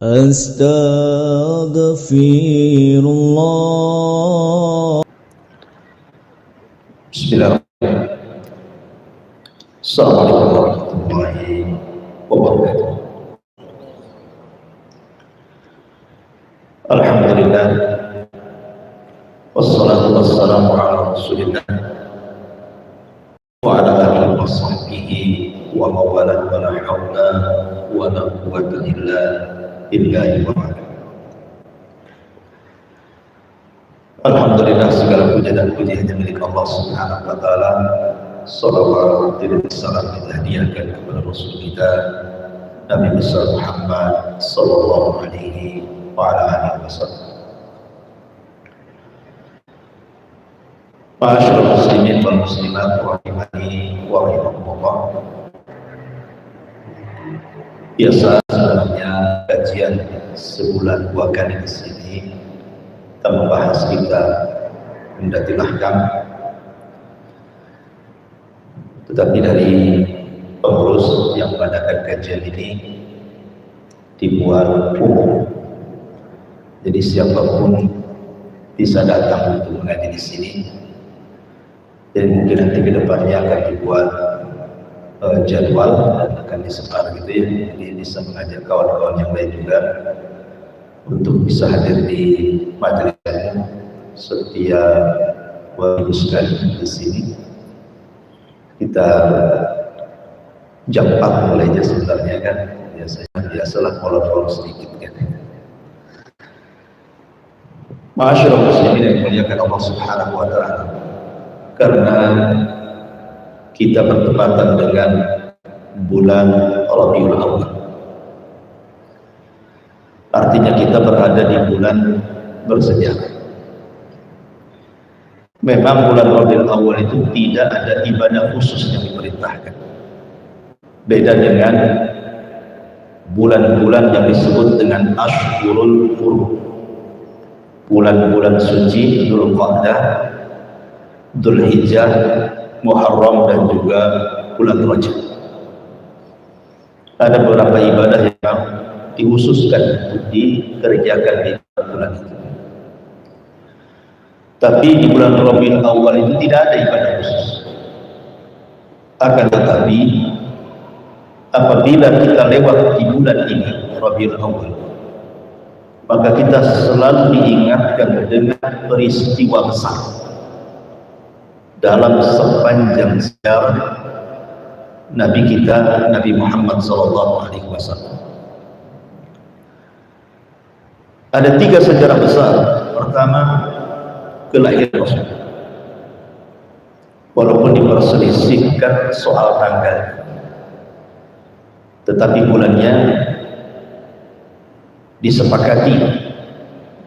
Astaghfirullah. Bismillahirrahmanirrahim. Assalamualaikum warahmatullahi wabarakatuh. Alhamdulillah, wassalatu wassalamu ala rasulillah wa ala alihi wa sahbihi wa mawalah wa la hawla wa la quwwata illa billahi wa ala. Alhamdulillah, segala puja dan puji hanya milik Allah Subhanahu wa taala. Salawat dan salam kita hadiahkan kepada Rasul kita Nabi besar Muhammad sallallahu alaihi wa ala alihi wasallam. Ma'asyiral muslimin wal muslimat rahimani wa rahimakumullah. Biasa sebenarnya kajian sebulan 2 kali di sini kita membahas Umdatul Ahkam. Tetapi dari pengurus yang mengadakan kajian ini dibuat umum, jadi siapapun bisa datang untuk mengaji di sini. Jadi mungkin nanti ke depannya akan dibuat jadwal dan akan disebar gitu ya, jadi bisa mengajak kawan-kawan yang lain juga untuk bisa hadir di majelis setiap waktu sekali di sini. Kita jam 4 mulainya sebenarnya kan, biasalah molor-molor sedikit kan. Ma'asyiral muslimin yang dimuliakan Allah Subhanahu wa taala, karena kita bertepatan dengan bulan Rabiul Awal, artinya kita berada di bulan bersejarah. Memang bulan Rabiul Awal itu tidak ada ibadah khusus yang diperintahkan. Beda dengan bulan-bulan yang disebut dengan Ashhurul Hurum, bulan-bulan suci Dzulqa'dah, Dzulhijjah, Muharram dan juga bulan Rajab. Ada beberapa ibadah yang dikhususkan untuk dikerjakan di bulan itu. Tapi di bulan Rabiul Awal itu tidak ada ibadah khusus. Akan tetapi apabila kita lewat di bulan ini Rabiul Awal, maka kita selalu diingatkan dengan peristiwa besar dalam sepanjang sejarah Nabi kita, Nabi Muhammad SAW. Ada 3 sejarah besar. Pertama, kelahiran Rasul. Walaupun diperselisihkan soal tanggal, tetapi bulannya disepakati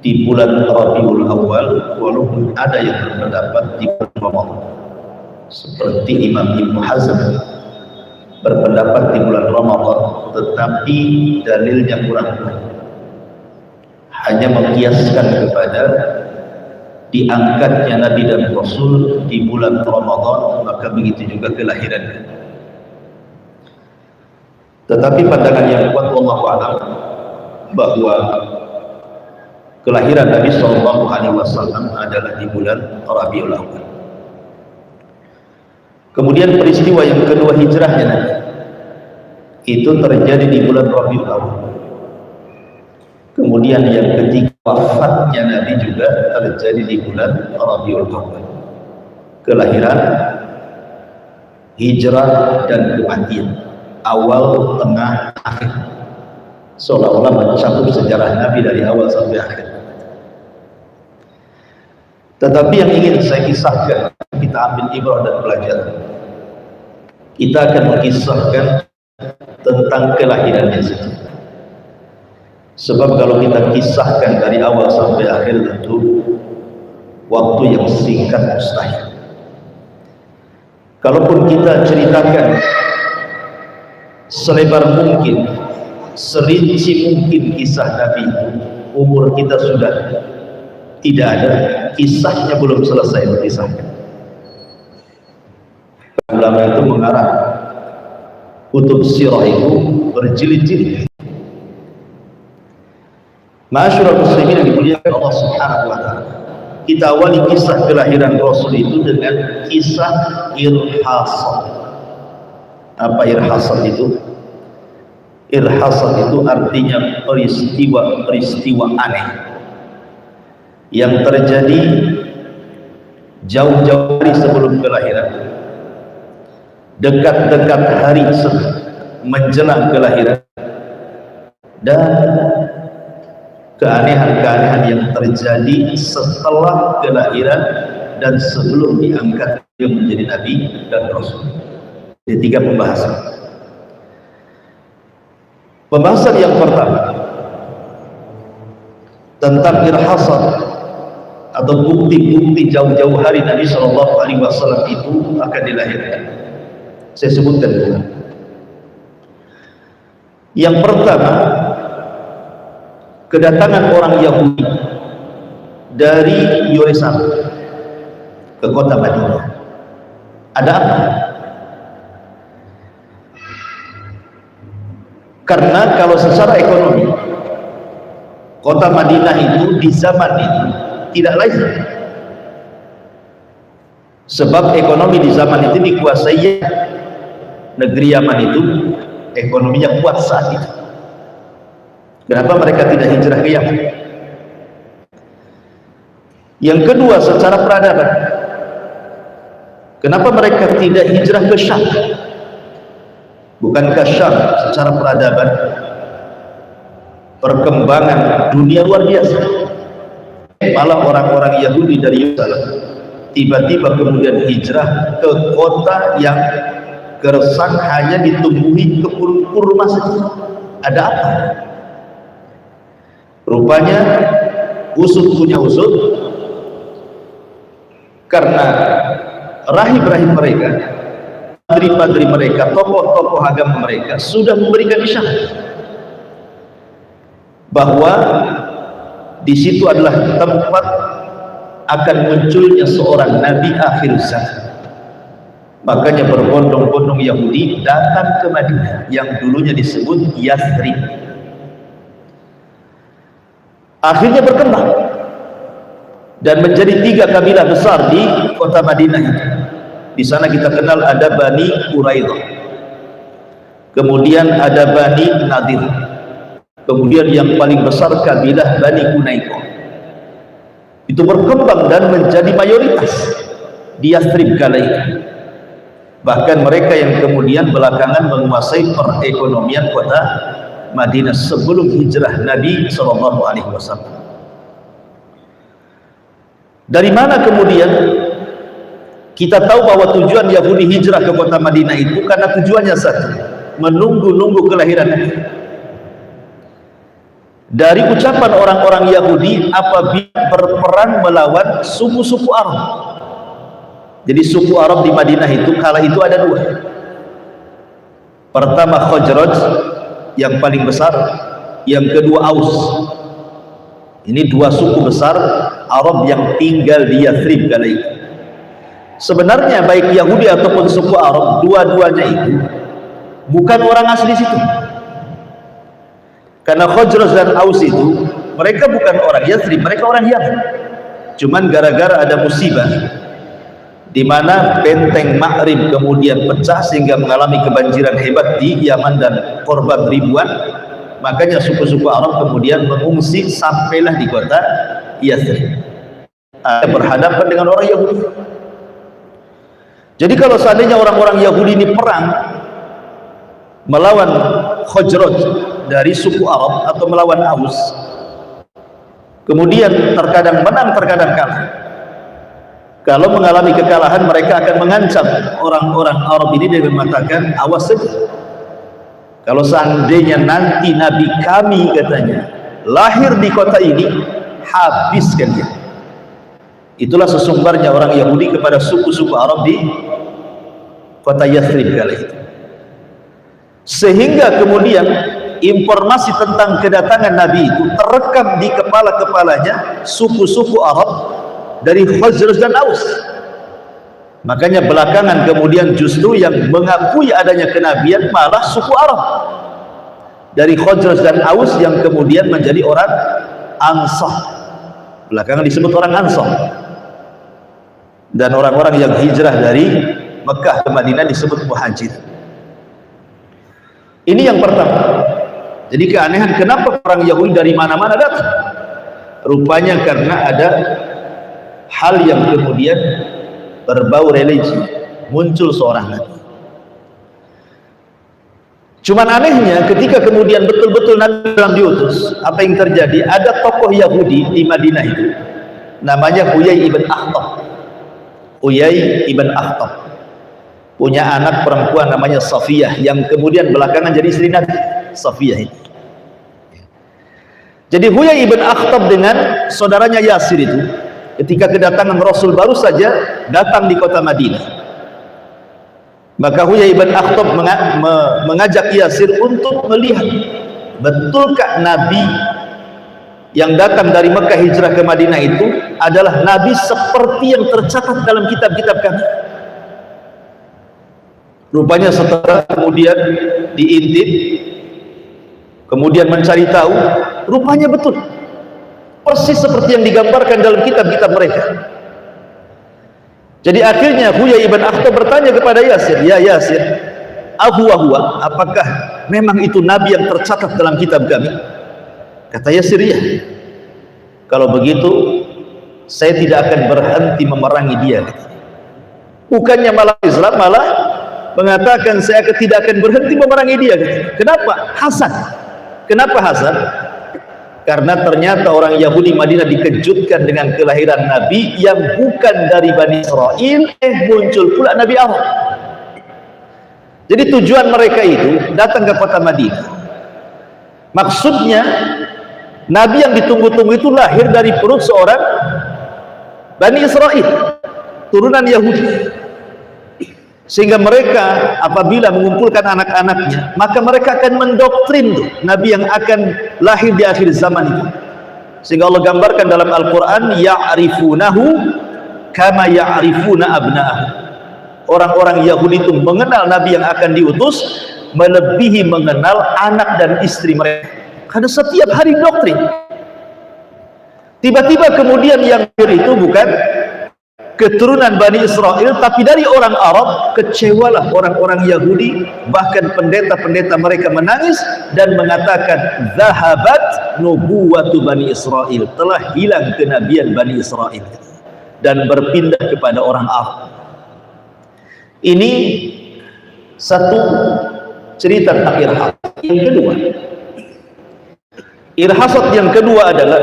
di bulan Rabiul Awal, walaupun ada yang berpendapat di bulan Ramadan. Seperti Imam Ibnu Hazm berpendapat di bulan Ramadan, tetapi dalilnya kurang kuat. Hanya mengkiaskan kepada diangkatnya Nabi dan Rasul di bulan Ramadan, maka begitu juga kelahirannya. Tetapi pandangan yang kuat wallahu a'lam bahwa kelahiran Nabi SAW adalah di bulan Rabiul Awal. Kemudian peristiwa yang kedua, hijrahnya Nabi, itu terjadi di bulan Rabiul Awal. Kemudian yang ketiga, wafatnya Nabi juga terjadi di bulan Rabiul Awal. Kelahiran, hijrah, dan kematian, awal, tengah, akhir, seolah-olah mencakup sejarah Nabi dari awal sampai akhir. Tetapi yang ingin saya kisahkan, kita ambil ibrah dan pelajaran. Kita akan mengisahkan tentang kelahirannya saja. Sebab kalau kita kisahkan dari awal sampai akhir, tentu waktu yang singkat mustahil. Kalaupun kita ceritakan selebar mungkin, serinci mungkin kisah Nabi, umur kita sudah tidak ada, kisahnya belum selesai berkisahkan. Ulama itu mengarang kutub sirah itu berjilid-jilid. Ma'asyiral muslimin yang dimuliakan Allah Subhanahu wa taala. Kita awali kisah kelahiran Rasul itu dengan kisah irhasat. Apa irhasat itu? Irhasat itu artinya peristiwa aneh yang terjadi jauh-jauh hari sebelum kelahiran, dekat-dekat hari menjelang kelahiran, dan keanehan-keanehan yang terjadi setelah kelahiran dan sebelum diangkat dia menjadi nabi dan rasul. Ada 3 pembahasan. Pembahasan yang pertama tentang irhasat atau bukti-bukti jauh-jauh hari Nabi SAW itu akan dilahirkan. Saya sebutkan dulu. Yang pertama, kedatangan orang Yahudi dari Yerusalem ke kota Madinah. Ada apa? Karena kalau secara ekonomi kota Madinah itu di zaman itu tidak lazim, sebab ekonomi di zaman itu dikuasai negeri Yaman. Itu ekonominya kuat saat itu. Kenapa mereka tidak hijrah ke Yaman? Yang kedua, secara peradaban, kenapa mereka tidak hijrah ke Syam? Bukankah Syam secara peradaban perkembangan dunia luar biasa? Malah orang-orang Yahudi dari Yerusalem tiba-tiba kemudian hijrah ke kota yang gersang hanya ditumbuhi kebun kurma saja. Ada apa? Rupanya usut punya usut, karena rahib-rahib mereka, padri-padri mereka, tokoh-tokoh agama mereka sudah memberikan isyarat bahwa di situ adalah tempat akan munculnya seorang nabi akhir zaman. Makanya berbondong-bondong Yahudi datang ke Madinah yang dulunya disebut Yathrib. Akhirnya berkembang dan menjadi 3 kabilah besar di kota Madinah itu. Di sana kita kenal ada Bani Quraidah, kemudian ada Bani Nadir, kemudian yang paling besar kabilah Bani Qunaiqah. Itu berkembang dan menjadi mayoritas di Yathrib kala itu. Bahkan mereka yang kemudian belakangan menguasai perekonomian kota Madinah sebelum hijrah Nabi SAW. Dari mana kemudian kita tahu bahwa tujuan Yahudi hijrah ke kota Madinah itu karena tujuannya satu, menunggu-nunggu kelahiran Nabi. Dari ucapan orang-orang Yahudi apabila berperang melawan suku-suku Arab. Jadi suku Arab di Madinah itu kala itu ada 2. Pertama Khazraj yang paling besar, yang kedua Aus. Ini 2 suku besar Arab yang tinggal di Yathrib kala itu. Sebenarnya baik Yahudi ataupun suku Arab, dua-duanya itu bukan orang asli situ. Karena Khazraj dan Aus itu mereka bukan orang Yathrib, mereka orang Yaman. Cuman gara-gara ada musibah di mana benteng Ma'rib kemudian pecah sehingga mengalami kebanjiran hebat di Yaman dan korban ribuan, makanya suku-suku Arab kemudian mengungsi sampailah di kota Yathrib. Berhadapan dengan orang Yahudi. Jadi kalau seandainya orang-orang Yahudi ini perang melawan Khazraj dari suku Arab atau melawan Aus, kemudian terkadang menang terkadang kalah. Kalau mengalami kekalahan, mereka akan mengancam orang-orang Arab ini dengan mengatakan, awas saja, kalau seandainya nanti Nabi kami katanya lahir di kota ini, habiskan dia. Itulah sesumbarnya orang Yahudi kepada suku-suku Arab di kota Yathrib kala itu. Sehingga kemudian informasi tentang kedatangan Nabi itu terekam di kepala-kepalanya suku-suku Arab dari Khazraj dan Aus. Makanya belakangan kemudian justru yang mengakui adanya kenabian malah suku Arab dari Khazraj dan Aus yang kemudian menjadi orang Ansar. Belakangan disebut orang Ansar. Dan orang-orang yang hijrah dari Mekah ke Madinah disebut muhajir. Ini yang pertama. Jadi keanehan, kenapa orang Yahudi dari mana-mana datang? Rupanya karena ada hal yang kemudian berbau religi, muncul seorang nabi. Cuman anehnya ketika kemudian betul-betul Nabi sedang diutus, apa yang terjadi? Ada tokoh Yahudi di Madinah itu, namanya Huyai ibn Akhtab. Huyai ibn Akhtab punya anak perempuan namanya Safiyah, yang kemudian belakangan jadi istri Nabi. Safiyah itu. Jadi Huyai ibn Akhtab dengan saudaranya Yasir itu, ketika kedatangan Rasul baru saja datang di kota Madinah, maka Huyai ibn Akhtab mengajak Yasir untuk melihat betulkah Nabi yang datang dari Mekah hijrah ke Madinah itu adalah Nabi seperti yang tercatat dalam kitab-kitab kami. Rupanya setelah kemudian diintip, kemudian mencari tahu, rupanya betul persis seperti yang digambarkan dalam kitab-kitab mereka. Jadi akhirnya Huyai ibn Akhtab bertanya kepada Yasir, "Ya Yasir, ahwa, apakah memang itu Nabi yang tercatat dalam kitab kami?" Kata Yasir, "Ya." Kalau begitu saya tidak akan berhenti memerangi dia. Bukannya malah Islam, malah mengatakan saya tidak akan berhenti memerangi dia. Kenapa? Hasan. Kenapa Hasan? Karena ternyata orang Yahudi Madinah dikejutkan dengan kelahiran Nabi yang bukan dari Bani Israel, muncul pula Nabi Arab. Jadi tujuan mereka itu datang ke kota Madinah. Maksudnya Nabi yang ditunggu-tunggu itu lahir dari perut seorang Bani Israel, turunan Yahudi. Sehingga mereka apabila mengumpulkan anak-anaknya, maka mereka akan mendoktrin tuh Nabi yang akan lahir di akhir zaman itu. Sehingga Allah gambarkan dalam Al-Quran, ya'rifunahu kama ya'rifuna abna'ahu. Orang-orang Yahudi itu mengenal Nabi yang akan diutus melebihi mengenal anak dan istri mereka, karena setiap hari doktrin. Tiba-tiba kemudian yang lahir itu bukan keturunan Bani Israel, tapi dari orang Arab. Kecewalah orang-orang Yahudi, bahkan pendeta-pendeta mereka menangis dan mengatakan, zahabat nubuwatu Bani Israel, telah hilang kenabian Bani Israel, dan berpindah kepada orang Arab. Ini satu cerita tentang irhasat. Yang kedua, irhasat yang kedua adalah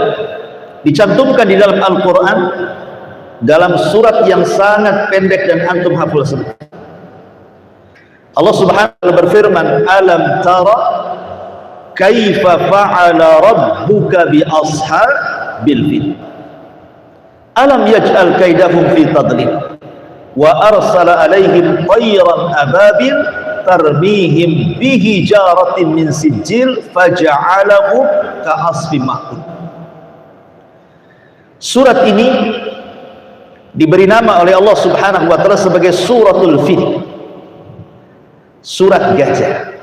dicantumkan di dalam Al-Quran dalam surat yang sangat pendek dan antum hafal semua. Allah Subhanahu wa ta'ala berfirman, alam tara kaifa fa'ala rabbuka bi ashabil fil, alam yaj'al kaidahum fi tadlil wa arsala alaihim tayran ababil tarmihim bihi jaratin min sijil faja'alahum ka'asfin ma'kul. Surat ini diberi nama oleh Allah Subhanahu wa ta'ala sebagai suratul fil, surat gajah.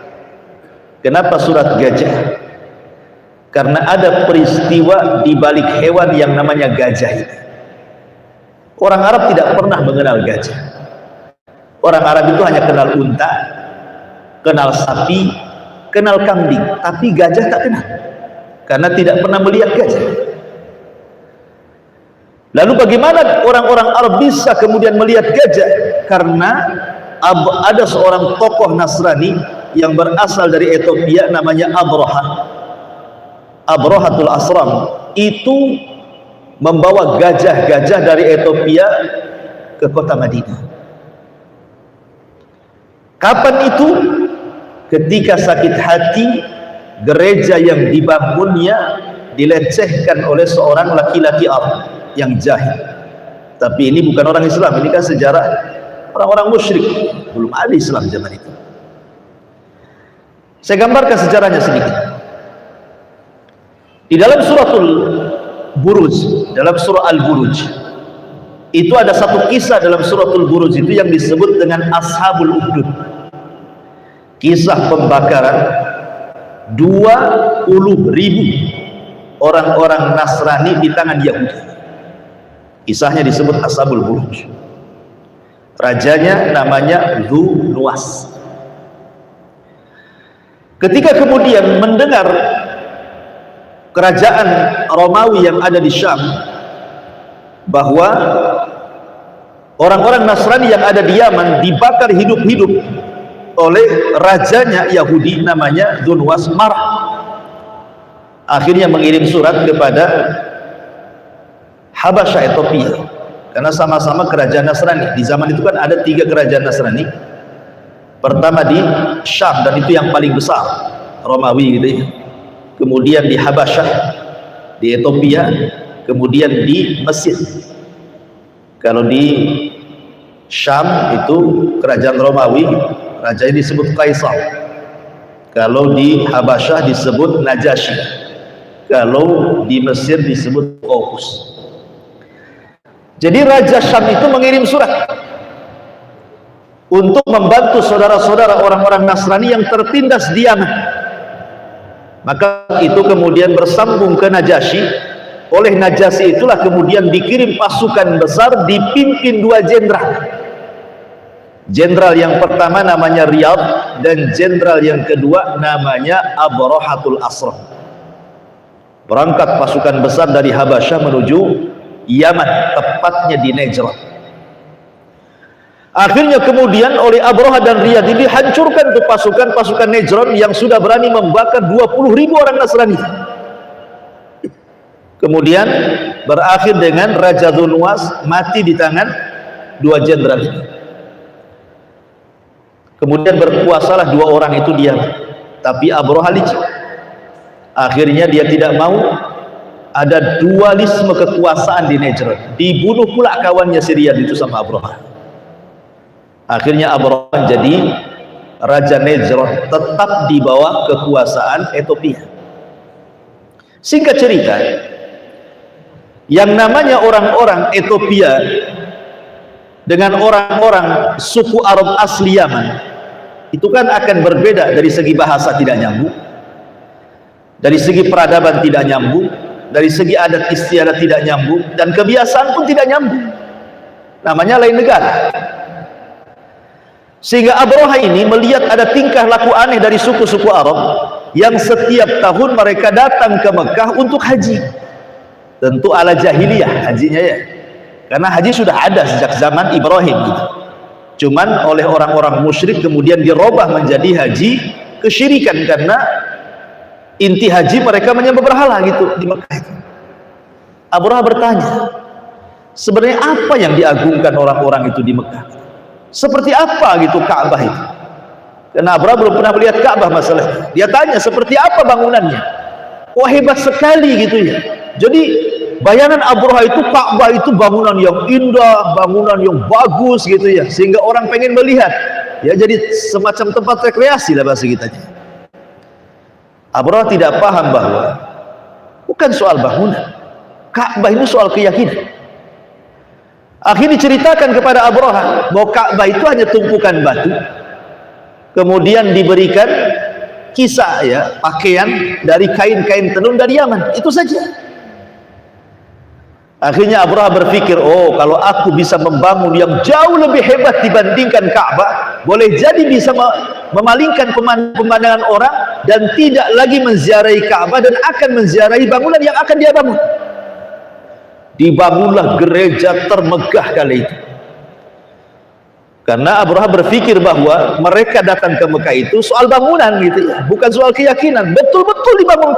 Kenapa surat gajah? Karena ada peristiwa di balik hewan yang namanya gajah ini. Orang Arab tidak pernah mengenal gajah. Orang Arab itu hanya kenal unta, kenal sapi, kenal kambing, tapi gajah tak kenal, karena tidak pernah melihat gajah. Lalu bagaimana orang-orang Arab bisa kemudian melihat gajah? Karena ada seorang tokoh Nasrani yang berasal dari Ethiopia, namanya Abrahatul Asram. Itu membawa gajah-gajah dari Ethiopia ke kota Madinah. Kapan itu? Ketika sakit hati, gereja yang dibangunnya dilecehkan oleh seorang laki-laki Arab yang jahil. Tapi ini bukan orang Islam, ini kan sejarah orang-orang musyrik, belum ada Islam zaman itu. Saya gambarkan sejarahnya sedikit. Di dalam suratul Buruj, dalam surah Al-Buruj, itu ada satu kisah dalam suratul Buruj itu yang disebut dengan Ashabul Ukhdud. Kisah pembakaran 20.000 orang-orang Nasrani di tangan Yahudi. Kisahnya disebut Ashabul Buruj. Rajanya namanya Dhu Nuwas. Ketika kemudian mendengar kerajaan Romawi yang ada di Syam bahwa orang-orang Nasrani yang ada di Yaman dibakar hidup-hidup oleh rajanya Yahudi namanya Dhu Nuwas, marah. Akhirnya mengirim surat kepada Habasyah, Ethiopia, karena sama-sama kerajaan Nasrani. Di zaman itu kan ada 3 kerajaan Nasrani. Pertama di Syam, dan itu yang paling besar, Romawi gitu ya. Kemudian di Habasyah, di Ethiopia, kemudian di Mesir. Kalau di Syam itu kerajaan Romawi, rajanya disebut Kaisar. Kalau di Habasyah disebut Najasyi. Kalau di Mesir disebut Qaus. Jadi Raja Syam itu mengirim surat untuk membantu saudara-saudara orang-orang Nasrani yang tertindas di Yaman. Maka itu kemudian bersambung ke Najasyi. Oleh Najasyi itulah kemudian dikirim pasukan besar dipimpin 2 jenderal. Jenderal yang pertama namanya Riyadh, dan jenderal yang kedua namanya Abrahatul Asram. Berangkat pasukan besar dari Habasyah menuju Yaman, tepatnya di Najran. Akhirnya kemudian oleh Abraha dan Riyadh ini hancurkan tuh pasukan Najran yang sudah berani membakar 20.000 orang Nasrani. Kemudian berakhir dengan Raja Dhu Nuwas mati di tangan 2 jenderal itu. Kemudian berkuasalah 2 orang itu dia, tapi Abraha licik. Akhirnya dia tidak mau ada dualisme kekuasaan di Najran. Dibunuh pula kawannya si Riyadh itu sama Abraha. Akhirnya Abraha jadi Raja Najran, tetap di bawah kekuasaan Ethiopia. Singkat cerita, yang namanya orang-orang Ethiopia dengan orang-orang suku Arab asli Yaman itu kan akan berbeda. Dari segi bahasa tidak nyambung, dari segi peradaban tidak nyambung, dari segi adat istiadat tidak nyambung, dan kebiasaan pun tidak nyambung. Namanya lain negara. Sehingga Abraha ini melihat ada tingkah laku aneh dari suku-suku Arab yang setiap tahun mereka datang ke Mekah untuk haji. Tentu ala jahiliyah hajinya ya, karena haji sudah ada sejak zaman Ibrahim gitu. Cuman oleh orang-orang musyrik kemudian dirubah menjadi haji kesyirikan, karena inti haji mereka menyembah berhala gitu di Mekah itu. Abraha bertanya, sebenarnya apa yang diagungkan orang-orang itu di Mekah? Seperti apa gitu Ka'bah itu? Karena Abraha belum pernah melihat Ka'bah masalahnya. Dia tanya seperti apa bangunannya. Wah, hebat sekali gitu ya. Jadi bayangan Abraha itu Ka'bah itu bangunan yang indah, bangunan yang bagus gitu ya, sehingga orang pengen melihat. Ya, jadi semacam tempat rekreasi lah bahasa kita. Abraha tidak paham bahwa bukan soal bangunan. Ka'bah itu soal keyakinan. Akhirnya diceritakan kepada Abraha bahwa Ka'bah itu hanya tumpukan batu, kemudian diberikan kisah ya, pakaian dari kain-kain tenun dari Yaman, itu saja. Akhirnya Abraha berpikir, oh kalau aku bisa membangun yang jauh lebih hebat dibandingkan Ka'bah, boleh jadi bisa memalingkan pemandangan orang dan tidak lagi menziarahi Ka'bah dan akan menziarahi bangunan yang akan dia bangun. Dibangunlah gereja termegah kali itu, karena Abraha berpikir bahwa mereka datang ke Mekah itu soal bangunan gitu ya, bukan soal keyakinan. Betul-betul dibangun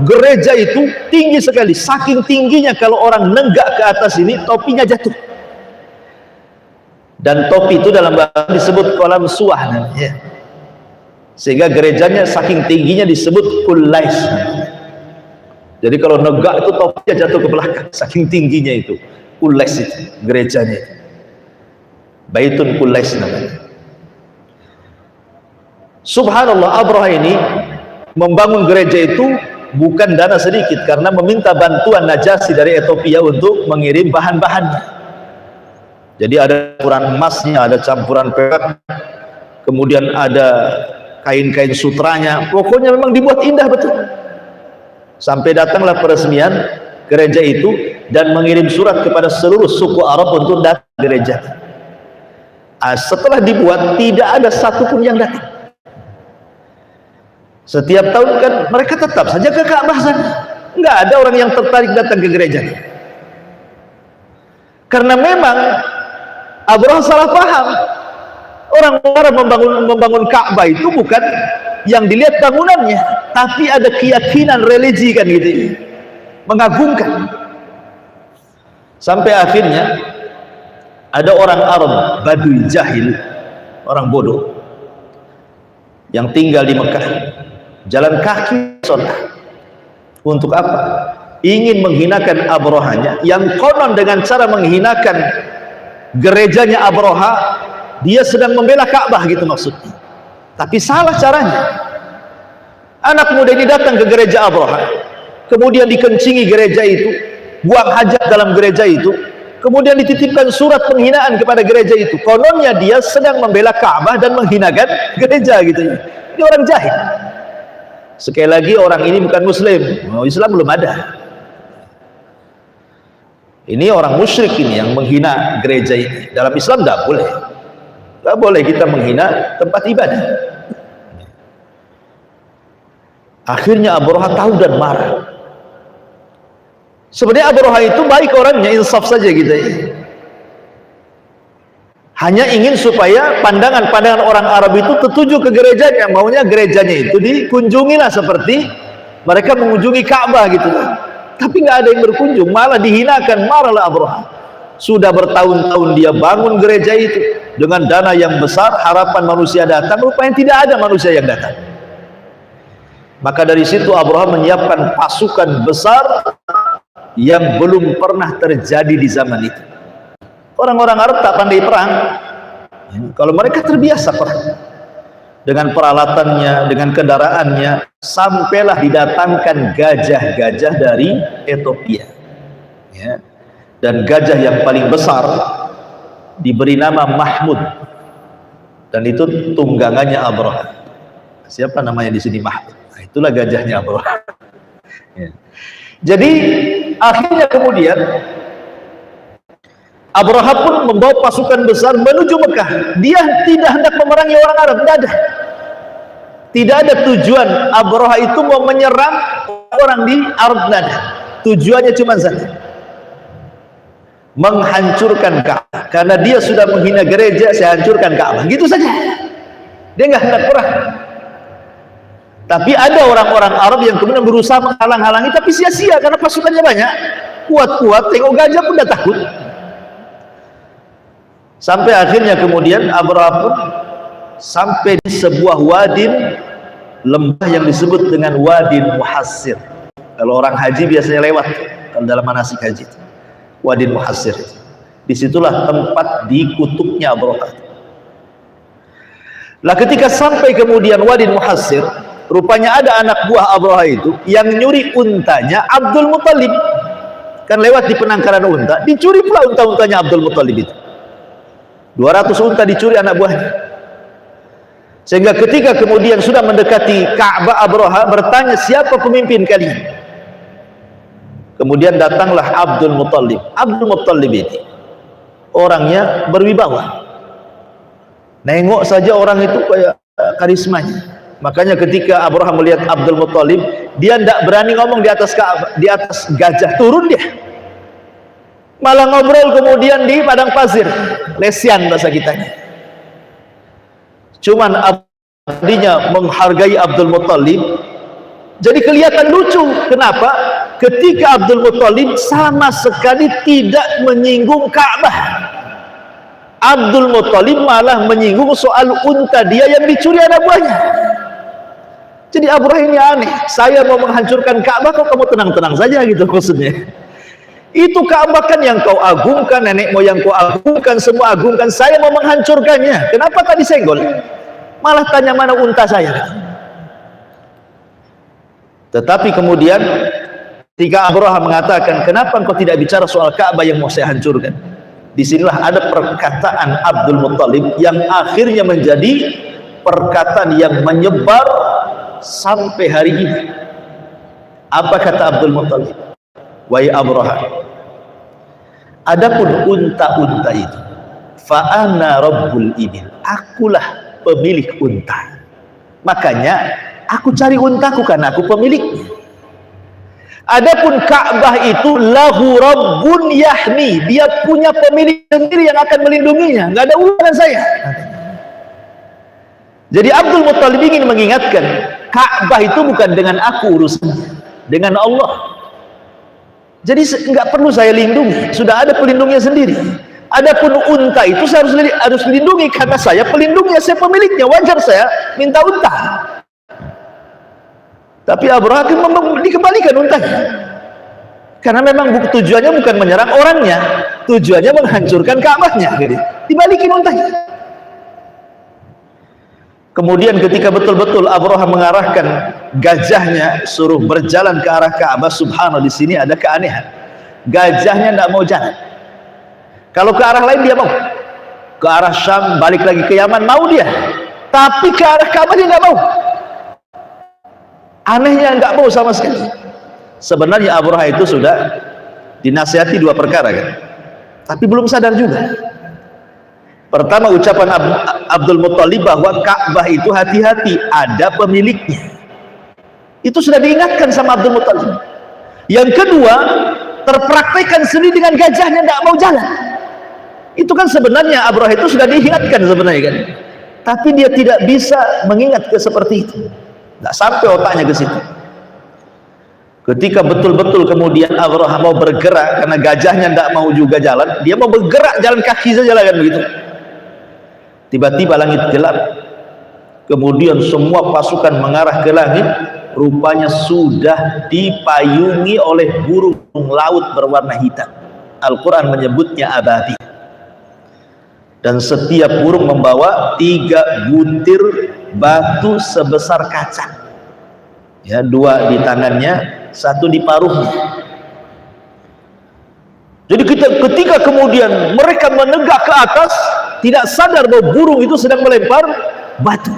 gereja itu tinggi sekali, saking tingginya kalau orang nenggak ke atas ini topinya jatuh. Dan topi itu dalam bahasa disebut kolam suah ya. Sehingga gerejanya saking tingginya disebut kullais. Jadi kalau negak itu topinya jatuh ke belakang, saking tingginya itu. Kullais itu gerejanya itu. Baitun Kullais namanya. Subhanallah, Abraha ini membangun gereja itu bukan dana sedikit, karena meminta bantuan Najasyi dari Ethiopia untuk mengirim bahan-bahannya. Jadi ada campuran emasnya, ada campuran perak, kemudian ada kain-kain sutranya. Pokoknya memang dibuat indah betul. Sampai datanglah peresmian gereja itu dan mengirim surat kepada seluruh suku Arab untuk datang ke gereja. Setelah dibuat, tidak ada satupun yang datang. Setiap tahun kan mereka tetap saja ke Ka'bah sana. Enggak ada orang yang tertarik datang ke gereja. Karena memang Abraha salah paham. Orang Arab membangun Ka'bah itu bukan yang dilihat bangunannya, tapi ada keyakinan religi kan gitu, mengagungkan. Sampai akhirnya ada orang Arab Badui jahil, orang bodoh yang tinggal di Mekah, jalan kaki sholat. Untuk apa? Ingin menghinakan Abrahanya, yang konon dengan cara menghinakan gerejanya Abraha, dia sedang membela Ka'bah gitu maksudnya. Tapi salah caranya. Anak muda ini datang ke gereja Abraha, kemudian dikencingi gereja itu, buang hajat dalam gereja itu, kemudian dititipkan surat penghinaan kepada gereja itu. Kononnya dia sedang membela Ka'bah dan menghinakan gereja gitu. Ini orang jahil. Sekali lagi, orang ini bukan Muslim. Islam belum ada. Ini orang musyrik ini yang menghina gereja ini. Dalam Islam tidak boleh. Tidak boleh kita menghina tempat ibadah. Akhirnya Abraha tahu dan marah. Sebenarnya Abraha itu baik orangnya, insaf saja gitu. Hanya ingin supaya pandangan-pandangan orang Arab itu tertuju ke gerejanya. Maunya gerejanya itu dikunjungilah seperti mereka mengunjungi Ka'bah gitu. Tapi nggak ada yang berkunjung, malah dihinakan, marahlah Abraha. Sudah bertahun-tahun dia bangun gereja itu dengan dana yang besar, harapan manusia datang, rupanya tidak ada manusia yang datang. Maka dari situ Abraha menyiapkan pasukan besar yang belum pernah terjadi di zaman itu. Orang-orang Arab tak pandai perang. Kalau mereka terbiasa perang, dengan peralatannya, dengan kendaraannya, sampailah didatangkan gajah-gajah dari Ethiopia. Ya. Dan gajah yang paling besar diberi nama Mahmud, dan itu tunggangannya Abraha. Siapa namanya di sini? Mahmud. Nah, itulah gajahnya Abraha. Ya. Jadi akhirnya kemudian Abraha pun membawa pasukan besar menuju Mekah. Dia tidak hendak memerangi orang Arab, tidak ada. Tidak ada tujuan Abraha itu mau menyerang orang di Arab, tidak ada. Tujuannya cuma satu, menghancurkan Ka'bah. Karena dia sudah menghina gereja, saya hancurkan Ka'bah. Gitu saja. Dia nggak hendak perang. Tapi ada orang-orang Arab yang kemudian berusaha menghalang-halangi, tapi sia-sia karena pasukannya banyak. Kuat-kuat, tengok gajah pun udah takut. Sampai akhirnya kemudian Abraha pun sampai di sebuah wadin, lembah yang disebut dengan Wadin Muhassir. Kalau orang haji biasanya lewat kalau dalam manasik haji, Wadin Muhassir. Disitulah tempat dikutuknya Abraha. Lah ketika sampai kemudian Wadin Muhassir, rupanya ada anak buah Abraha itu yang nyuri untanya Abdul Muttalib. Kan lewat di penangkaran unta, dicuri pula unta-untanya Abdul Muttalib itu. 200 unta dicuri anak buahnya. Sehingga ketika kemudian sudah mendekati Ka'bah, Abraha bertanya, siapa pemimpin kalian? Kemudian datanglah Abdul Muttalib. Abdul Muttalib ini orangnya berwibawa. Nengok saja orang itu kayak karismanya. Makanya ketika Abraha melihat Abdul Muttalib, dia tidak berani ngomong di atas Ka'bah, di atas gajah, turun dia. Malah ngobrol kemudian di padang pasir, lesian bahasa kita. Cuman abdinya menghargai Abdul Muttalib, jadi kelihatan lucu. Kenapa? Ketika Abdul Muttalib sama sekali tidak menyinggung Ka'bah, Abdul Muttalib malah menyinggung soal unta dia yang dicuri anak buahnya. Jadi Abraha ini aneh, saya mau menghancurkan Ka'bah kok kamu tenang-tenang saja gitu maksudnya. Itu Ka'bah kan yang kau agungkan, nenek moyang kau agungkan, semua agungkan, saya mau menghancurkannya. Kenapa tak disenggol? Malah tanya mana unta saya. Tetapi kemudian ketika Abraha mengatakan, kenapa engkau tidak bicara soal Ka'bah yang mau saya hancurkan? Disinilah ada perkataan Abdul Muttalib yang akhirnya menjadi perkataan yang menyebar sampai hari ini. Apa kata Abdul Muttalib? Wahai Abraha, adapun unta-unta itu, fa ana rabbul ibil, akulah pemilik unta. Makanya aku cari untaku karena aku pemiliknya. Adapun Ka'bah itu lahu rabbun yahmi, dia punya pemilik sendiri yang akan melindunginya, nggak ada urusan saya. Jadi Abdul Muttalib ingin mengingatkan, Ka'bah itu bukan dengan aku urusannya, dengan Allah. Jadi nggak perlu saya lindungi, sudah ada pelindungnya sendiri. Adapun unta itu saya harus lindungi karena saya pelindungnya, saya pemiliknya, wajar saya minta unta. Tapi Abraha dikembalikan untanya, karena memang tujuannya bukan menyerang orangnya, tujuannya menghancurkan Ka'bahnya. Jadi dibalikin untanya. Kemudian ketika betul-betul Abraha mengarahkan gajahnya suruh berjalan ke arah Ka'bah, subhanallah, di sini ada keanehan. Gajahnya tidak mau jalan. Kalau ke arah lain dia mau. Ke arah Syam, balik lagi ke Yaman, mau dia. Tapi ke arah Ka'bah dia tidak mau. Anehnya nggak mau sama sekali. Sebenarnya Abraha itu sudah dinasihati dua perkara kan, tapi belum sadar juga. Pertama, ucapan Abdul Muttalib bahwa Ka'bah itu hati-hati, ada pemiliknya. Itu sudah diingatkan sama Abdul Muttalib. Yang kedua, terpraktekkan sendiri dengan gajahnya tidak mau jalan. Itu kan sebenarnya Abraha itu sudah diingatkan sebenarnya kan, tapi dia tidak bisa mengingat ke seperti itu. Tidak sampai otaknya ke situ. Ketika betul-betul kemudian Abraha mau bergerak karena gajahnya tidak mau juga jalan, dia mau bergerak jalan kaki saja lah kan begitu. Tiba-tiba langit gelap, kemudian semua pasukan mengarah ke langit, rupanya sudah dipayungi oleh burung laut berwarna hitam. Al-Quran menyebutnya ababil. Dan setiap burung membawa 3 butir batu sebesar kaca, ya, 2 di tangannya, 1 di paruhnya. Jadi ketika kemudian mereka menegak ke atas, tidak sadar bahwa burung itu sedang melempar batu.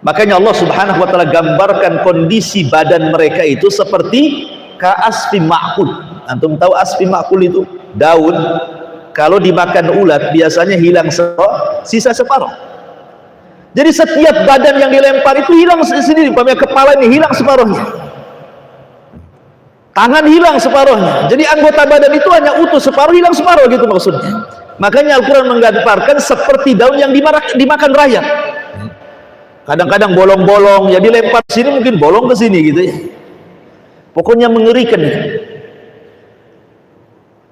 Makanya Allah subhanahu wa ta'ala gambarkan kondisi badan mereka itu seperti ka'asfi ma'kul. Antum tahu asfi ma'kul itu? Daun, kalau dimakan ulat biasanya hilang separuh, sisa separuh. Jadi setiap badan yang dilempar itu hilang sendiri. Umpamanya kepala ini hilang separuhnya, tangan hilang separuhnya. Jadi anggota badan itu hanya utuh separuh, hilang separuh, gitu maksudnya. Makanya Al-Quran menggambarkan seperti daun yang dimakan rayap. Kadang-kadang bolong-bolong, ya dilempar sini mungkin bolong ke sini gitu ya. Pokoknya mengerikan itu.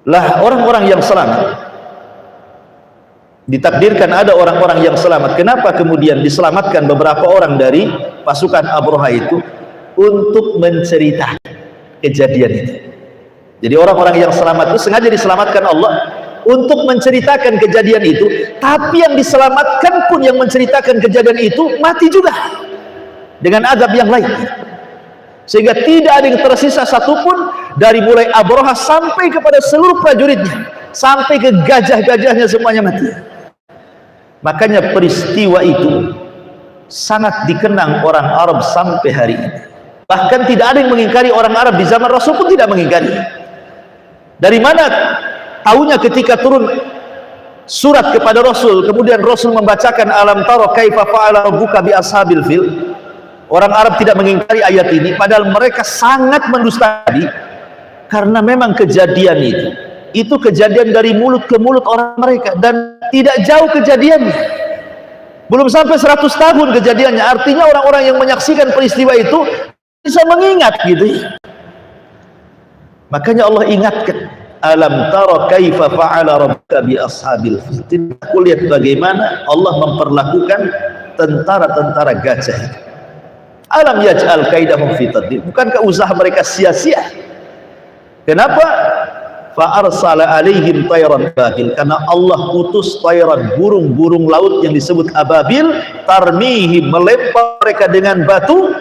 Lah orang-orang yang selamat, ditakdirkan ada orang-orang yang selamat. Kenapa kemudian diselamatkan beberapa orang dari pasukan Abraha itu? Untuk menceritakan kejadian itu. Jadi orang-orang yang selamat itu sengaja diselamatkan Allah untuk menceritakan kejadian itu. Tapi yang diselamatkan pun, yang menceritakan kejadian itu, mati juga dengan azab yang lain, sehingga tidak ada yang tersisa satupun dari mulai Abraha sampai kepada seluruh prajuritnya, sampai ke gajah-gajahnya, semuanya mati. Makanya peristiwa itu sangat dikenang orang Arab sampai hari ini. Bahkan tidak ada yang mengingkari, orang Arab di zaman Rasul pun tidak mengingkari. Dari mana tahunya ketika turun surat kepada Rasul, kemudian Rasul membacakan alam tara kaifa fa'ala rabbuka bi ashabil fil. Orang Arab tidak mengingkari ayat ini, padahal mereka sangat mendustai, karena memang kejadian itu kejadian dari mulut ke mulut orang mereka, dan tidak jauh kejadiannya, belum sampai 100 tahun kejadiannya. Artinya orang-orang yang menyaksikan peristiwa itu bisa mengingat gitu. Makanya Allah ingatkan, alam tara kaifa fa'ala rabbuka bi ashabil fil. Aku lihat bagaimana Allah memperlakukan tentara-tentara gajah. Alam yaj'al kaidahum fi tadlil. Bukankah usaha mereka sia-sia? Kenapa? Fa arsala alaihim tayran ababil. Karena Allah utus tayran, burung-burung laut yang disebut ababil, tarmihim, melempar mereka dengan batu,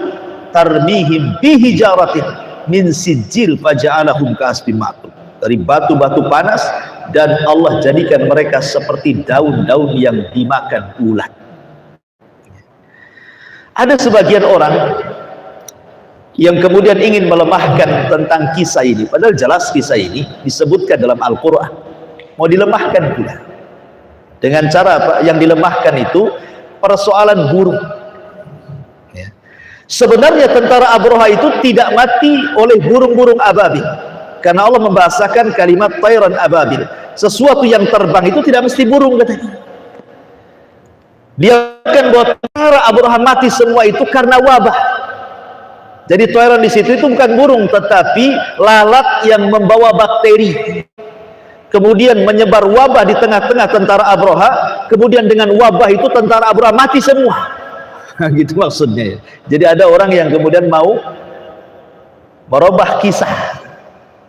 tarmihim bihijaratin min sijil faja'alahum ka'asfin ma'kul. Dari batu-batu panas, dan Allah jadikan mereka seperti daun-daun yang dimakan ulat. Ada sebagian orang yang kemudian ingin melemahkan tentang kisah ini, padahal jelas kisah ini disebutkan dalam Al-Quran, mau dilemahkan pula dengan cara apa? Yang dilemahkan itu persoalan burung ya. Sebenarnya tentara Abraha itu tidak mati oleh burung-burung ababil, karena Allah membahasakan kalimat tayran ababil, sesuatu yang terbang itu tidak mesti burung katanya. Dia kan bahwa tentara Abraha mati semua itu karena wabah. Jadi tayran di situ itu bukan burung, tetapi lalat yang membawa bakteri, kemudian menyebar wabah di tengah-tengah tentara Abraha. Kemudian dengan wabah itu tentara Abraha mati semua. Gitu maksudnya. Jadi ada orang yang kemudian mau merubah kisah.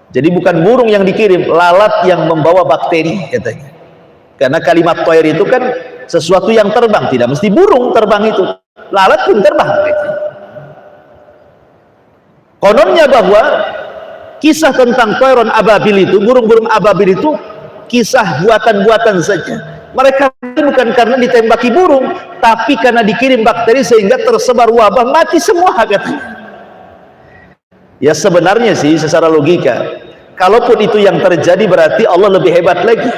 Jadi bukan burung yang dikirim, lalat yang membawa bakteri katanya. Karena kalimat tayr itu kan sesuatu yang terbang, tidak mesti burung terbang itu, lalat pun terbang gitu. Kononnya bahwa kisah tentang tayran ababil itu, burung-burung ababil itu kisah buatan-buatan saja. Mereka bukan karena ditembaki burung, tapi karena dikirim bakteri sehingga tersebar wabah, mati semua katanya. Ya sebenarnya sih secara logika, kalaupun itu yang terjadi berarti Allah lebih hebat lagi,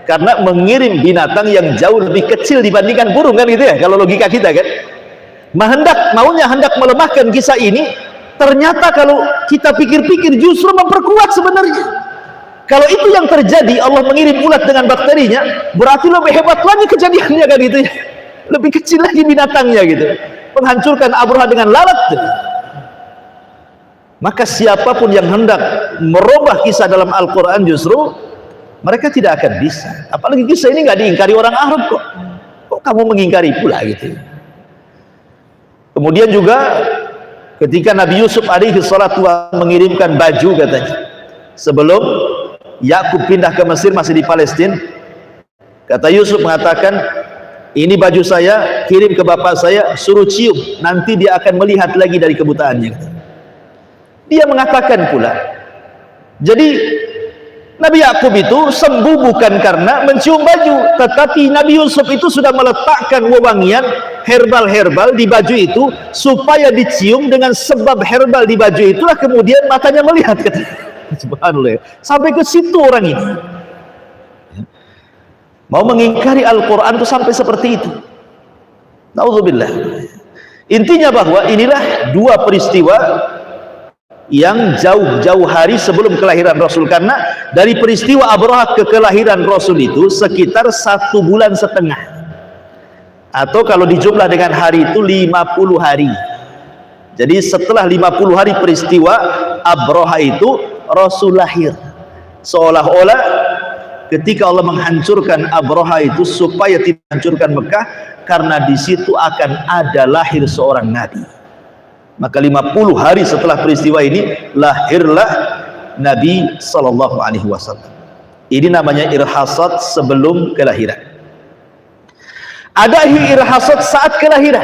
karena mengirim binatang yang jauh lebih kecil dibandingkan burung, kan gitu ya kalau logika kita kan. Maunya hendak melemahkan kisah ini, ternyata kalau kita pikir-pikir justru memperkuat sebenarnya. Kalau itu yang terjadi, Allah mengirim ulat dengan bakterinya, berarti lebih hebat lagi kejadiannya kan gitu ya. Lebih kecil lagi binatangnya gitu, menghancurkan Abraha dengan lalat. Maka siapapun yang hendak merubah kisah dalam Al-Quran justru mereka tidak akan bisa. Apalagi kisah ini nggak diingkari orang Arab kok. Kok kamu mengingkari pula gitu. Kemudian juga ketika Nabi Yusuf alaihi salatu mengirimkan baju katanya, sebelum Yakub pindah ke Mesir, masih di Palestina, kata Yusuf mengatakan, ini baju saya, kirim ke bapak saya, suruh cium, nanti dia akan melihat lagi dari kebutaannya. Dia mengatakan pula, jadi Nabi Yakub itu sembuh bukan karena mencium baju, tetapi Nabi Yusuf itu sudah meletakkan wewangian herbal-herbal di baju itu supaya dicium, dengan sebab herbal di baju itulah kemudian matanya melihat. Subhanallah, sampai ke situ orang ini mau mengingkari Al-Quran itu sampai seperti itu. Nauzubillah. Intinya bahwa inilah dua peristiwa yang jauh-jauh hari sebelum kelahiran Rasul, karena dari peristiwa Abraha ke kelahiran Rasul itu sekitar 1,5 bulan, atau kalau dijumlah dengan hari itu 50 hari. Jadi setelah 50 hari peristiwa Abraha itu Rasul lahir. Seolah-olah ketika Allah menghancurkan Abraha itu supaya tidak hancurkan Mekah, karena di situ akan ada lahir seorang nabi. Maka 50 hari setelah peristiwa ini lahirlah Nabi Sallallahu Alaihi Wasallam. Ini namanya irhasat sebelum kelahiran. Ada irhasat saat kelahiran.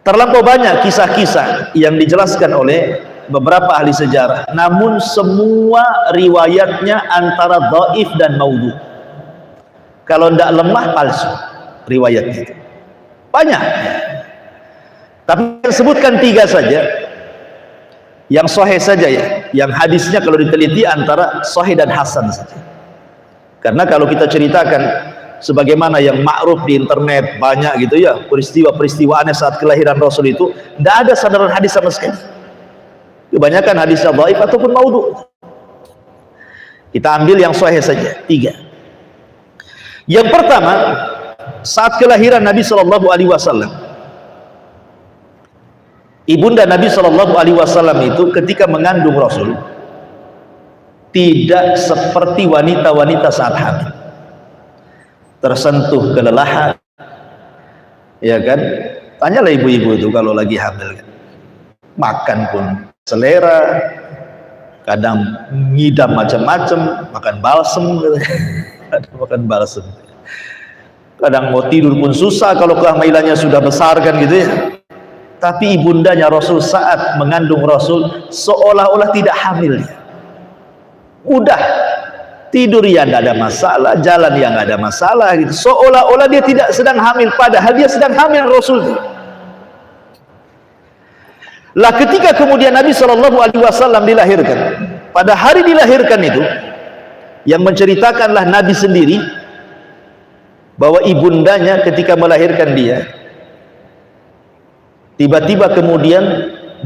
Terlampau banyak kisah-kisah yang dijelaskan oleh beberapa ahli sejarah, namun semua riwayatnya antara dhaif dan maudhu. Kalau tidak lemah, palsu riwayatnya. Banyak. Tapi sebutkan 3 saja yang sahih saja ya, yang hadisnya kalau diteliti antara sahih dan hasan saja. Karena kalau kita ceritakan sebagaimana yang ma'ruf di internet banyak gitu ya, peristiwa-peristiwa aneh saat kelahiran Rasul itu, tidak ada sandaran hadis sama sekali. Kebanyakan hadisnya dhaif ataupun maudhu. Kita ambil yang sahih saja, 3. Yang pertama, saat kelahiran Nabi Sallallahu Alaihi Wasallam, ibunda Nabi Sallallahu Alaihi Wasallam itu ketika mengandung Rasul tidak seperti wanita-wanita saat hamil, tersentuh kelelahan, ya kan? Tanyalah ibu-ibu itu kalau lagi hamil, kan? Makan pun selera, kadang ngidam macam-macam, makan balsem, makan balsem. Kadang mau tidur pun susah kalau kehamilannya sudah besar kan gitu ya. Tapi ibundanya Rasul saat mengandung Rasul seolah-olah tidak hamil. Udah tidur ya nggak ada masalah, jalan ya nggak ada masalah gitu. Seolah-olah dia tidak sedang hamil, padahal dia sedang hamil Rasul. Lah ketika kemudian Nabi Shallallahu Alaihi Wasallam dilahirkan, pada hari dilahirkan itu, yang menceritakanlah Nabi sendiri bahwa ibundanya ketika melahirkan dia, tiba-tiba kemudian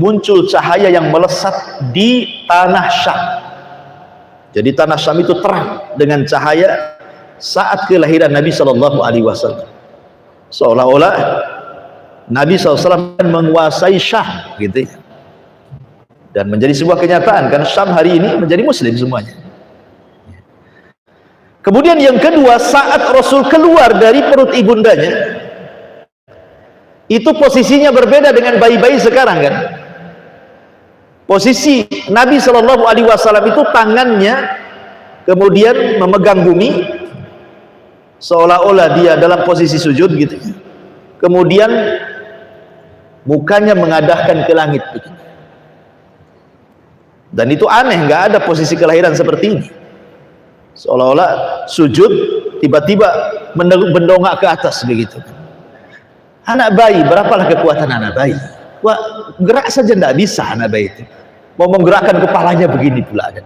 muncul cahaya yang melesat di tanah Syam. Jadi tanah Syam itu terang dengan cahaya saat kelahiran Nabi Shallallahu Alaihi Wasallam. Seolah-olah Nabi SAW menguasai Syam gitu ya. Dan menjadi sebuah kenyataan, kan Syam hari ini menjadi muslim semuanya. Kemudian yang kedua, saat Rasul keluar dari perut ibundanya, itu posisinya berbeda dengan bayi-bayi sekarang kan. Posisi Nabi Shallallahu Alaihi Wasallam itu tangannya kemudian memegang bumi, seolah-olah dia dalam posisi sujud gitu. Kemudian mukanya mengadahkan ke langit begini. Dan itu aneh, nggak ada posisi kelahiran seperti ini. Seolah-olah sujud, tiba-tiba mendongak ke atas begitu. Anak bayi, berapalah kekuatan anak bayi? Wah, gerak saja tidak bisa anak bayi itu. Mau menggerakkan kepalanya begini pula kan.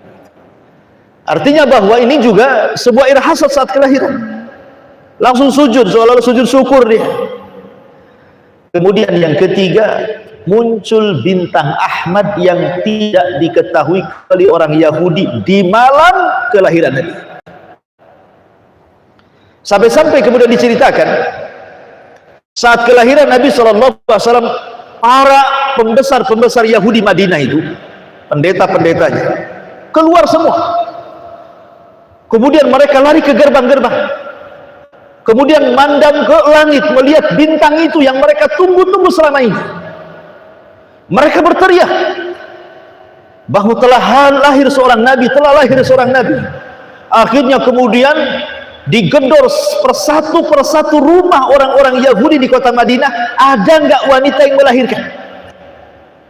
Artinya bahwa ini juga sebuah irhasat saat kelahiran. Langsung sujud, seolah-olah sujud syukur dia. Kemudian yang ketiga, muncul bintang Ahmad yang tidak diketahui oleh orang Yahudi di malam kelahiran Nabi. Sampai-sampai kemudian diceritakan saat kelahiran Nabi SAW, para pembesar-pembesar Yahudi Madinah itu, pendeta-pendetanya, keluar semua. Kemudian mereka lari ke gerbang-gerbang. Kemudian mandang ke langit, melihat bintang itu yang mereka tunggu-tunggu selama ini. Mereka berteriak bahwa telah lahir seorang nabi, telah lahir seorang nabi. Akhirnya kemudian digedor persatu rumah orang-orang Yahudi di kota Madinah, ada nggak wanita yang melahirkan?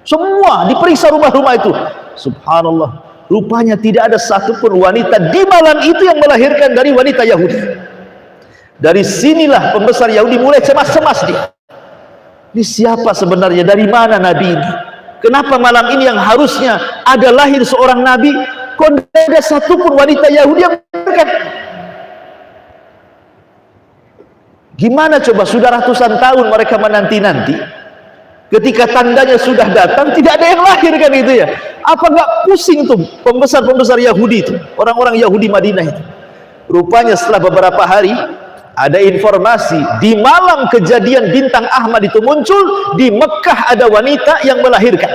Semua diperiksa rumah-rumah itu. Subhanallah, rupanya tidak ada satupun wanita di malam itu yang melahirkan dari wanita Yahudi. Dari sinilah pembesar Yahudi mulai cemas-cemas dia. Ini siapa sebenarnya? Dari mana nabi ini? Kenapa malam ini yang harusnya ada lahir seorang nabi, kok tidak ada satupun wanita Yahudi yang melahirkan? Gimana coba, sudah ratusan tahun mereka menanti-nanti, ketika tandanya sudah datang tidak ada yang lahir kan itu ya. Apa nggak pusing tuh pembesar-pembesar Yahudi itu, orang-orang Yahudi Madinah itu? Rupanya setelah beberapa hari ada informasi di malam kejadian bintang Ahmad itu muncul, di Mekah ada wanita yang melahirkan,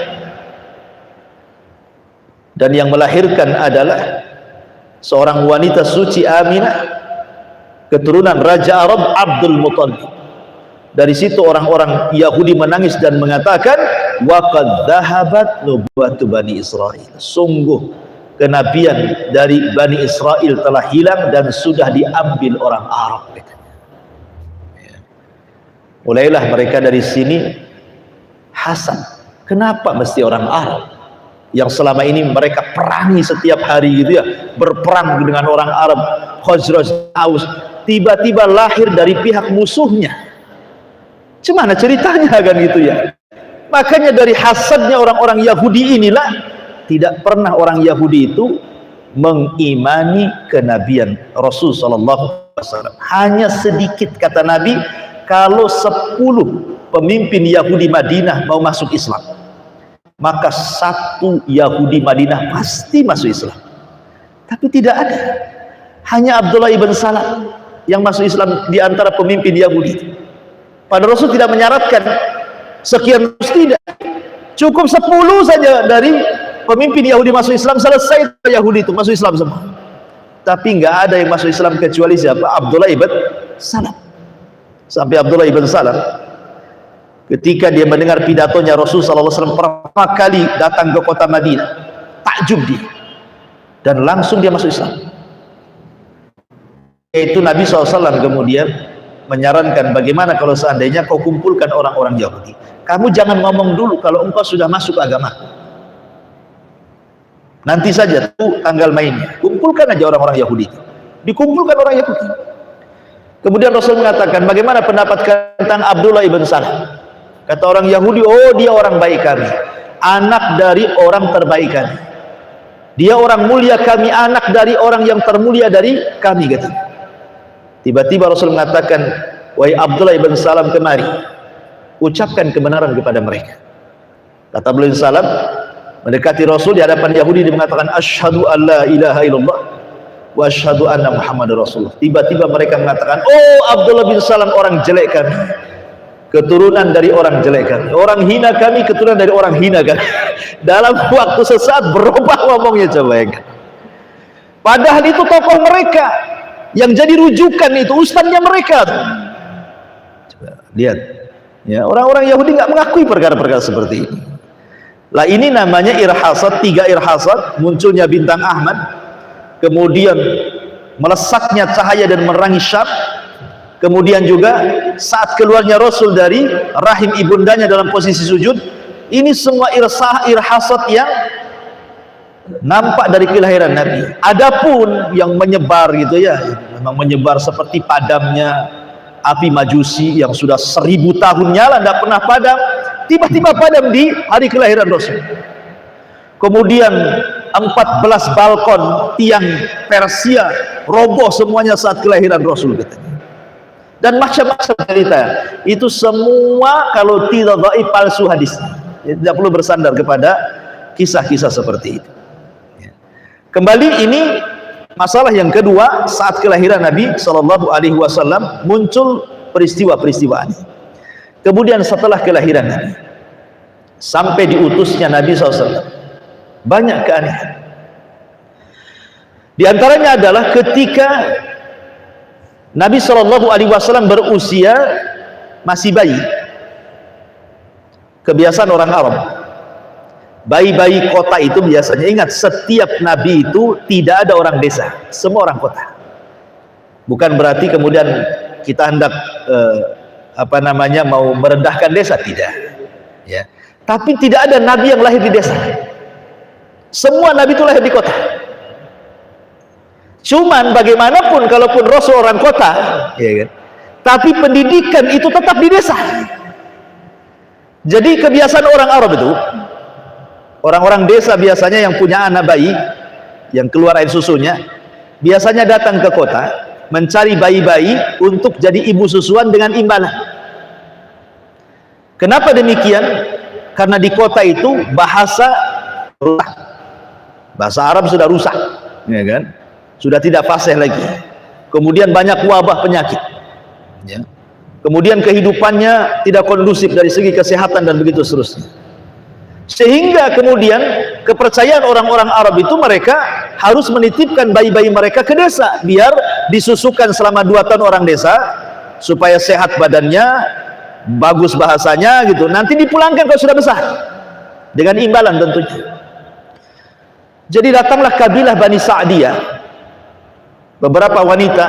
dan yang melahirkan adalah seorang wanita suci Aminah, keturunan Raja Arab Abdul Muttalib. Dari situ orang-orang Yahudi menangis dan mengatakan, waqad dhahabat nubuwatu Bani Israel, sungguh kenabian dari Bani Israel telah hilang dan sudah diambil orang Arab. Mulailah mereka dari sini hasad, kenapa mesti orang Arab yang selama ini mereka perangi setiap hari gitu ya, berperang dengan orang Arab, Khazraj, Aus, tiba-tiba lahir dari pihak musuhnya. Gimana ceritanya kan gitu ya? Makanya dari hasadnya orang-orang Yahudi inilah tidak pernah orang Yahudi itu mengimani kenabian Rasul sallallahu alaihi wasallam. Hanya sedikit, kata Nabi, kalau 10 pemimpin Yahudi Madinah mau masuk Islam, maka 1 Yahudi Madinah pasti masuk Islam. Tapi tidak ada, hanya Abdullah ibn Salam yang masuk Islam di antara pemimpin Yahudi. Pada Rasul tidak menyaratkan sekian, tidak, cukup 10 saja dari pemimpin Yahudi masuk Islam, selesai Yahudi itu masuk Islam semua. Tapi nggak ada yang masuk Islam kecuali siapa? Abdullah ibn Salam. Sampai Abdullah ibn Salam, ketika dia mendengar pidatonya Rasul sallallahu alaihi wasallam pertama kali datang ke kota Madinah, takjub dia dan langsung dia masuk Islam. Yaitu Nabi SAW kemudian menyarankan, bagaimana kalau seandainya kau kumpulkan orang-orang Yahudi, kamu jangan ngomong dulu kalau engkau sudah masuk agama, nanti saja tuh tanggal mainnya, kumpulkan aja orang-orang Yahudi. Dikumpulkan orang Yahudi. Kemudian Rasul mengatakan, bagaimana pendapat tentang Abdullah ibn Salam? Kata orang Yahudi, oh dia orang baik kami. anak dari orang terbaik kami. Dia orang mulia kami, anak dari orang yang termulia dari kami, kata. Tiba-tiba Rasul mengatakan, wahai Abdullah ibn Salam, kemari, ucapkan kebenaran kepada mereka. Kata Abdullah ibn Salam, mendekati Rasul di hadapan Yahudi, dia mengatakan, asyhadu an la ilaha illallah wa asyhadu anna Muhammad Rasulullah. Tiba-tiba mereka mengatakan, oh Abdullah bin Salam orang jelek kami, keturunan dari orang jelek kami, orang hina kami, keturunan dari orang hina kami. Dalam waktu sesaat berubah ngomongnya, coba ya kan. Padahal itu tokoh mereka yang jadi rujukan, itu ustadznya mereka tuh. Coba lihat ya, orang-orang Yahudi nggak mengakui perkara-perkara seperti ini. Lah ini namanya irhasat, 3 irhasat, munculnya bintang Ahmad, kemudian melesatnya cahaya dan menerangi Syam, kemudian juga saat keluarnya Rasul dari rahim ibundanya dalam posisi sujud. Ini semua irhasat yang nampak dari kelahiran Nabi. Adapun yang menyebar gitu ya, memang menyebar seperti padamnya api Majusi yang sudah 1000 tahun nyala tidak pernah padam, tiba-tiba padam di hari kelahiran Rasul. Kemudian 14 balkon tiang Persia roboh semuanya saat kelahiran Rasul, katanya. Dan macam-macam cerita itu semua kalau tidak dhaif, palsu hadis. Tidak perlu bersandar kepada kisah-kisah seperti itu. Kembali, ini masalah yang kedua. Saat kelahiran Nabi SAW muncul peristiwa-peristiwa ini. Kemudian setelah kelahiran Nabi sampai diutusnya Nabi SAW, banyak keanehan. Di antaranya adalah ketika Nabi SAW berusia masih bayi. Kebiasaan orang Arab, bayi-bayi kota itu biasanya, ingat, setiap Nabi itu tidak ada orang desa, semua orang kota. Bukan berarti kemudian kita hendak mau merendahkan desa, tidak ya. Tapi tidak ada Nabi yang lahir di desa, semua Nabi itu lahir di kota. Cuman bagaimanapun, kalaupun Rasul orang kota ya kan, tapi pendidikan itu tetap di desa. Jadi kebiasaan orang Arab itu, orang-orang desa biasanya yang punya anak bayi yang keluar air susunya, biasanya datang ke kota mencari bayi-bayi untuk jadi ibu susuan dengan imbalan. Kenapa demikian? Karena di kota itu bahasa rusak, bahasa Arab sudah rusak, ya kan? Sudah tidak fasih lagi. Kemudian banyak wabah penyakit, ya. Kemudian kehidupannya tidak kondusif dari segi kesehatan dan begitu seterusnya. Sehingga kemudian kepercayaan orang-orang Arab itu, mereka harus menitipkan bayi-bayi mereka ke desa biar disusukan selama 2 tahun orang desa supaya sehat badannya, bagus bahasanya gitu. Nanti dipulangkan kalau sudah besar dengan imbalan tentunya. Jadi datanglah kabilah Bani Sa'diyah, beberapa wanita,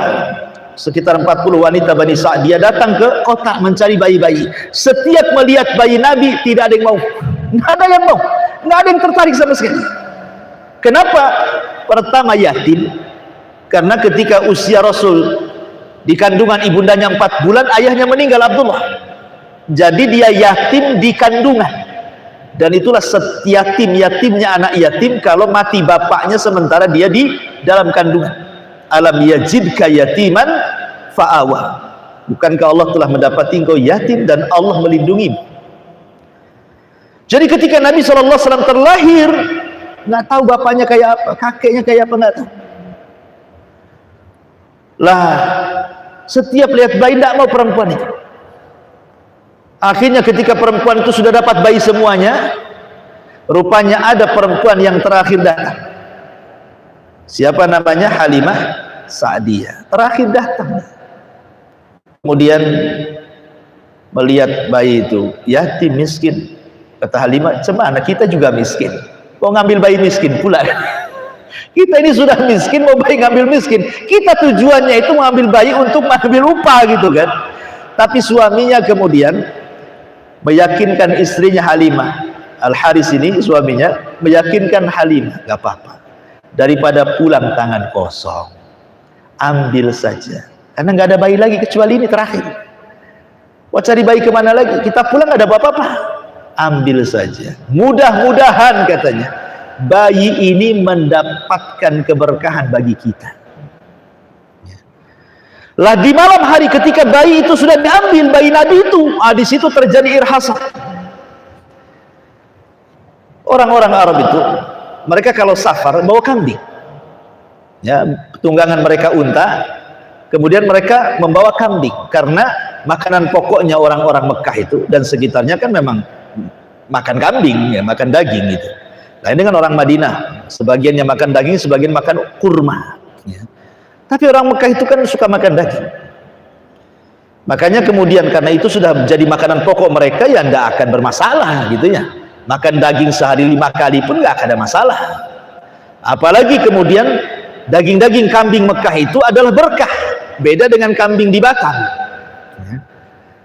sekitar 40 wanita Bani Sa'diyah datang ke kota mencari bayi-bayi. Setiap melihat bayi Nabi, tidak ada yang mau, nggak ada yang mau, nggak ada yang tertarik sama sekali. Kenapa? Pertama, yatim, karena ketika usia Rasul di kandungan ibundanya 4 bulan, ayahnya meninggal, Abdullah. Jadi dia yatim di kandungan, dan itulah yatimnya anak yatim kalau mati bapaknya sementara dia di dalam kandungan. Alam yajidka yatiman fa'awa, bukankah Allah telah mendapati engkau yatim dan Allah melindungi. Jadi ketika Nabi SAW terlahir, nggak tahu bapaknya kayak apa, kakeknya kayak apa, nggak tahu. Lah, setiap lihat bayi tidak mau perempuan itu. Akhirnya ketika perempuan itu sudah dapat bayi semuanya, rupanya ada perempuan yang terakhir datang. Siapa namanya? Halimah Sa'diyah, terakhir datang. Kemudian melihat bayi itu yatim miskin, kata Halimah, cemana kita juga miskin, kok ngambil bayi miskin pula? Kita ini sudah miskin, mau bayi ngambil miskin. Kita tujuannya itu mengambil bayi untuk mengambil upah gitu kan. Tapi suaminya kemudian meyakinkan istrinya Halimah, Al-Haris ini suaminya meyakinkan Halimah, gak apa-apa, daripada pulang tangan kosong, ambil saja, karena nggak ada bayi lagi kecuali ini terakhir. Mau cari bayi kemana lagi? Kita pulang nggak ada apa-apa, ambil saja. Mudah-mudahan katanya bayi ini mendapatkan keberkahan bagi kita. Lah di malam hari ketika bayi itu sudah diambil, bayi Nabi itu, di situ terjadi irhasat. Orang-orang Arab itu, mereka kalau safar bawa kambing. Ya, tunggangan mereka unta, kemudian mereka membawa kambing karena makanan pokoknya orang-orang Mekah itu dan sekitarnya kan memang makan kambing, ya, makan daging gitu. Lain dengan orang Madinah, sebagiannya makan daging, sebagian makan kurma. Ya. Tapi orang Mekah itu kan suka makan daging. Makanya kemudian karena itu sudah menjadi makanan pokok mereka, ya tidak akan bermasalah gitu ya. Makan daging sehari 5 kali pun nggak ada masalah. Apalagi kemudian daging-daging kambing Mekah itu adalah berkah. Beda dengan kambing di Batam.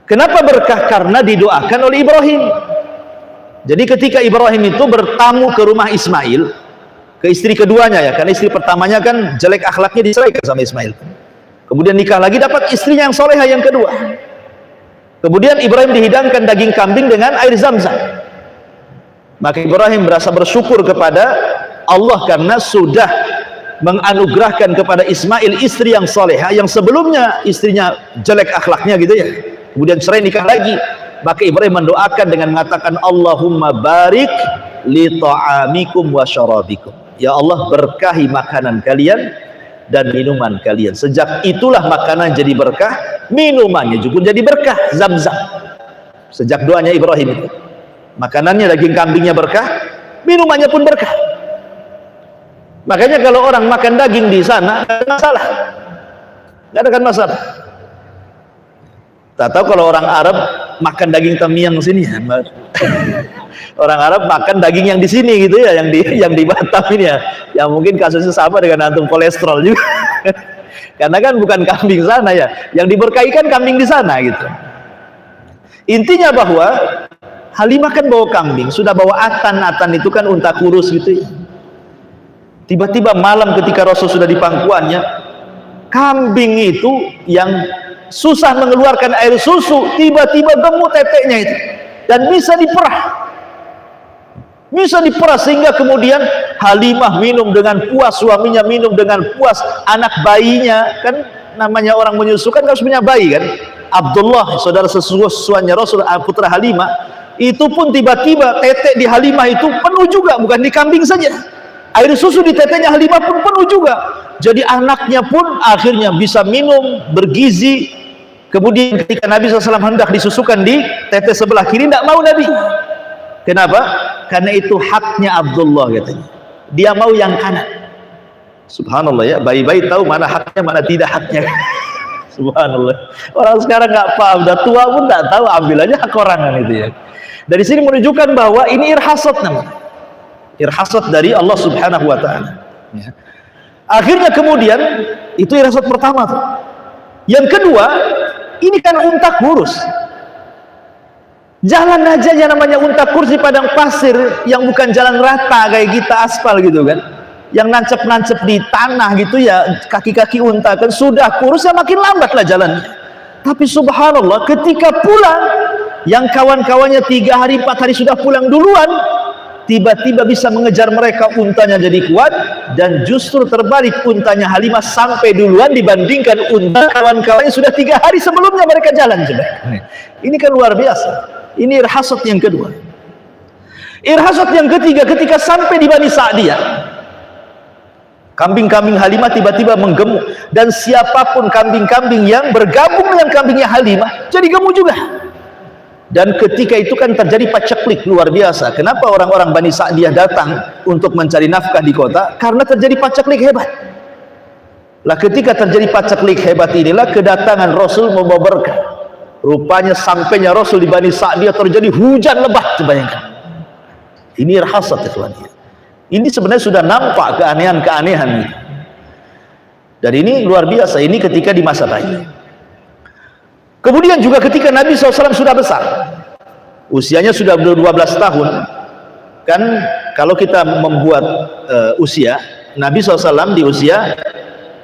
Kenapa berkah? Karena didoakan oleh Ibrahim. Jadi ketika Ibrahim itu bertamu ke rumah Ismail, ke istri keduanya ya, karena istri pertamanya kan jelek akhlaknya diceraikan sama Ismail. Kemudian nikah lagi dapat istrinya yang soleha yang kedua. Kemudian Ibrahim dihidangkan daging kambing dengan air Zam-Zam. Maka Ibrahim merasa bersyukur kepada Allah karena sudah menganugerahkan kepada Ismail istri yang soleha, yang sebelumnya istrinya jelek akhlaknya gitu ya. Kemudian cerai nikah lagi. Maka Ibrahim mendoakan dengan mengatakan Allahumma barik li ta'amikum wa syarabikum. Ya Allah, berkahi makanan kalian dan minuman kalian. Sejak itulah makanan jadi berkah, minumannya juga jadi berkah, Zam-Zam. Sejak doanya Ibrahim itu, makanannya daging kambingnya berkah, minumannya pun berkah. Makanya kalau orang makan daging di sana nggak ada masalah, nggak ada kan masalah. Tak tahu kalau orang Arab makan daging tamiang sini ya. Orang Arab makan daging yang di sini gitu ya, yang di Batam ini ya. Yang mungkin kasusnya sama dengan antum kolesterol juga. Karena kan bukan kambing sana ya. Yang diberkahi kan kambing di sana gitu. Intinya bahwa Halimah kan bawa kambing, sudah bawa atan itu kan unta kurus gitu ya. Tiba-tiba malam ketika Rasul sudah di pangkuannya, kambing itu yang susah mengeluarkan air susu tiba-tiba gemuk teteknya itu dan bisa diperah sehingga kemudian Halimah minum dengan puas, suaminya minum dengan puas, anak bayinya kan namanya orang menyusu kan harus punya bayi kan, Abdullah saudara sesusuannya Rasul, putra Halimah itu pun tiba-tiba tetek di Halimah itu penuh juga, bukan di kambing saja, air susu di teteknya Halimah pun penuh juga. Jadi anaknya pun akhirnya bisa minum, bergizi. Kemudian ketika Nabi SAW hendak disusukan di tete sebelah kiri, tidak mau Nabi. Kenapa? Karena itu haknya Abdullah katanya. Dia mau yang kanan. Subhanallah ya, bayi-bayi tahu mana haknya, mana tidak haknya. Subhanallah. Orang sekarang nggak paham, udah tua pun nggak tahu, ambil aja hak orang kan itu ya. Dari sini menunjukkan bahwa ini irhasat namanya. Irhasat dari Allah Subhanahu wa taala. Ya. Akhirnya kemudian itu irhasat pertama tuh. Yang kedua, ini kan unta kurus. Jalan aja yang namanya unta kurus di padang pasir yang bukan jalan rata kayak kita aspal gitu kan. Yang nancep-nancep di tanah gitu ya, kaki-kaki unta kan sudah kurus ya makin lambatlah jalannya. Tapi subhanallah ketika pulang yang kawan-kawannya 3 hari 4 hari sudah pulang duluan, tiba-tiba bisa mengejar mereka, untanya jadi kuat, dan justru terbalik untanya Halimah sampai duluan dibandingkan unta kawan-kawannya sudah 3 hari sebelumnya mereka jalan. Ini kan luar biasa. Ini irhasat yang kedua. Irhasat yang ketiga, ketika sampai di Bani Sa'diyah, kambing-kambing Halimah tiba-tiba menggemuk, dan siapapun kambing-kambing yang bergabung dengan kambingnya Halimah jadi gemuk juga. Dan ketika itu kan terjadi paceklik luar biasa. Kenapa orang-orang Bani Sa'diyah datang untuk mencari nafkah di kota? Karena terjadi paceklik hebat. Lah ketika terjadi paceklik hebat inilah kedatangan Rasul membawa berkah. Rupanya sampainya Rasul di Bani Sa'diyah terjadi hujan lebat, bayangkan. Ini irhasat ya. Ini sebenarnya sudah nampak keanehan-keanehan. Dan ini luar biasa. Ini ketika di masa bayi. Kemudian juga ketika Nabi SAW sudah besar, usianya sudah 12 tahun, kan kalau kita membuat usia, Nabi SAW di usia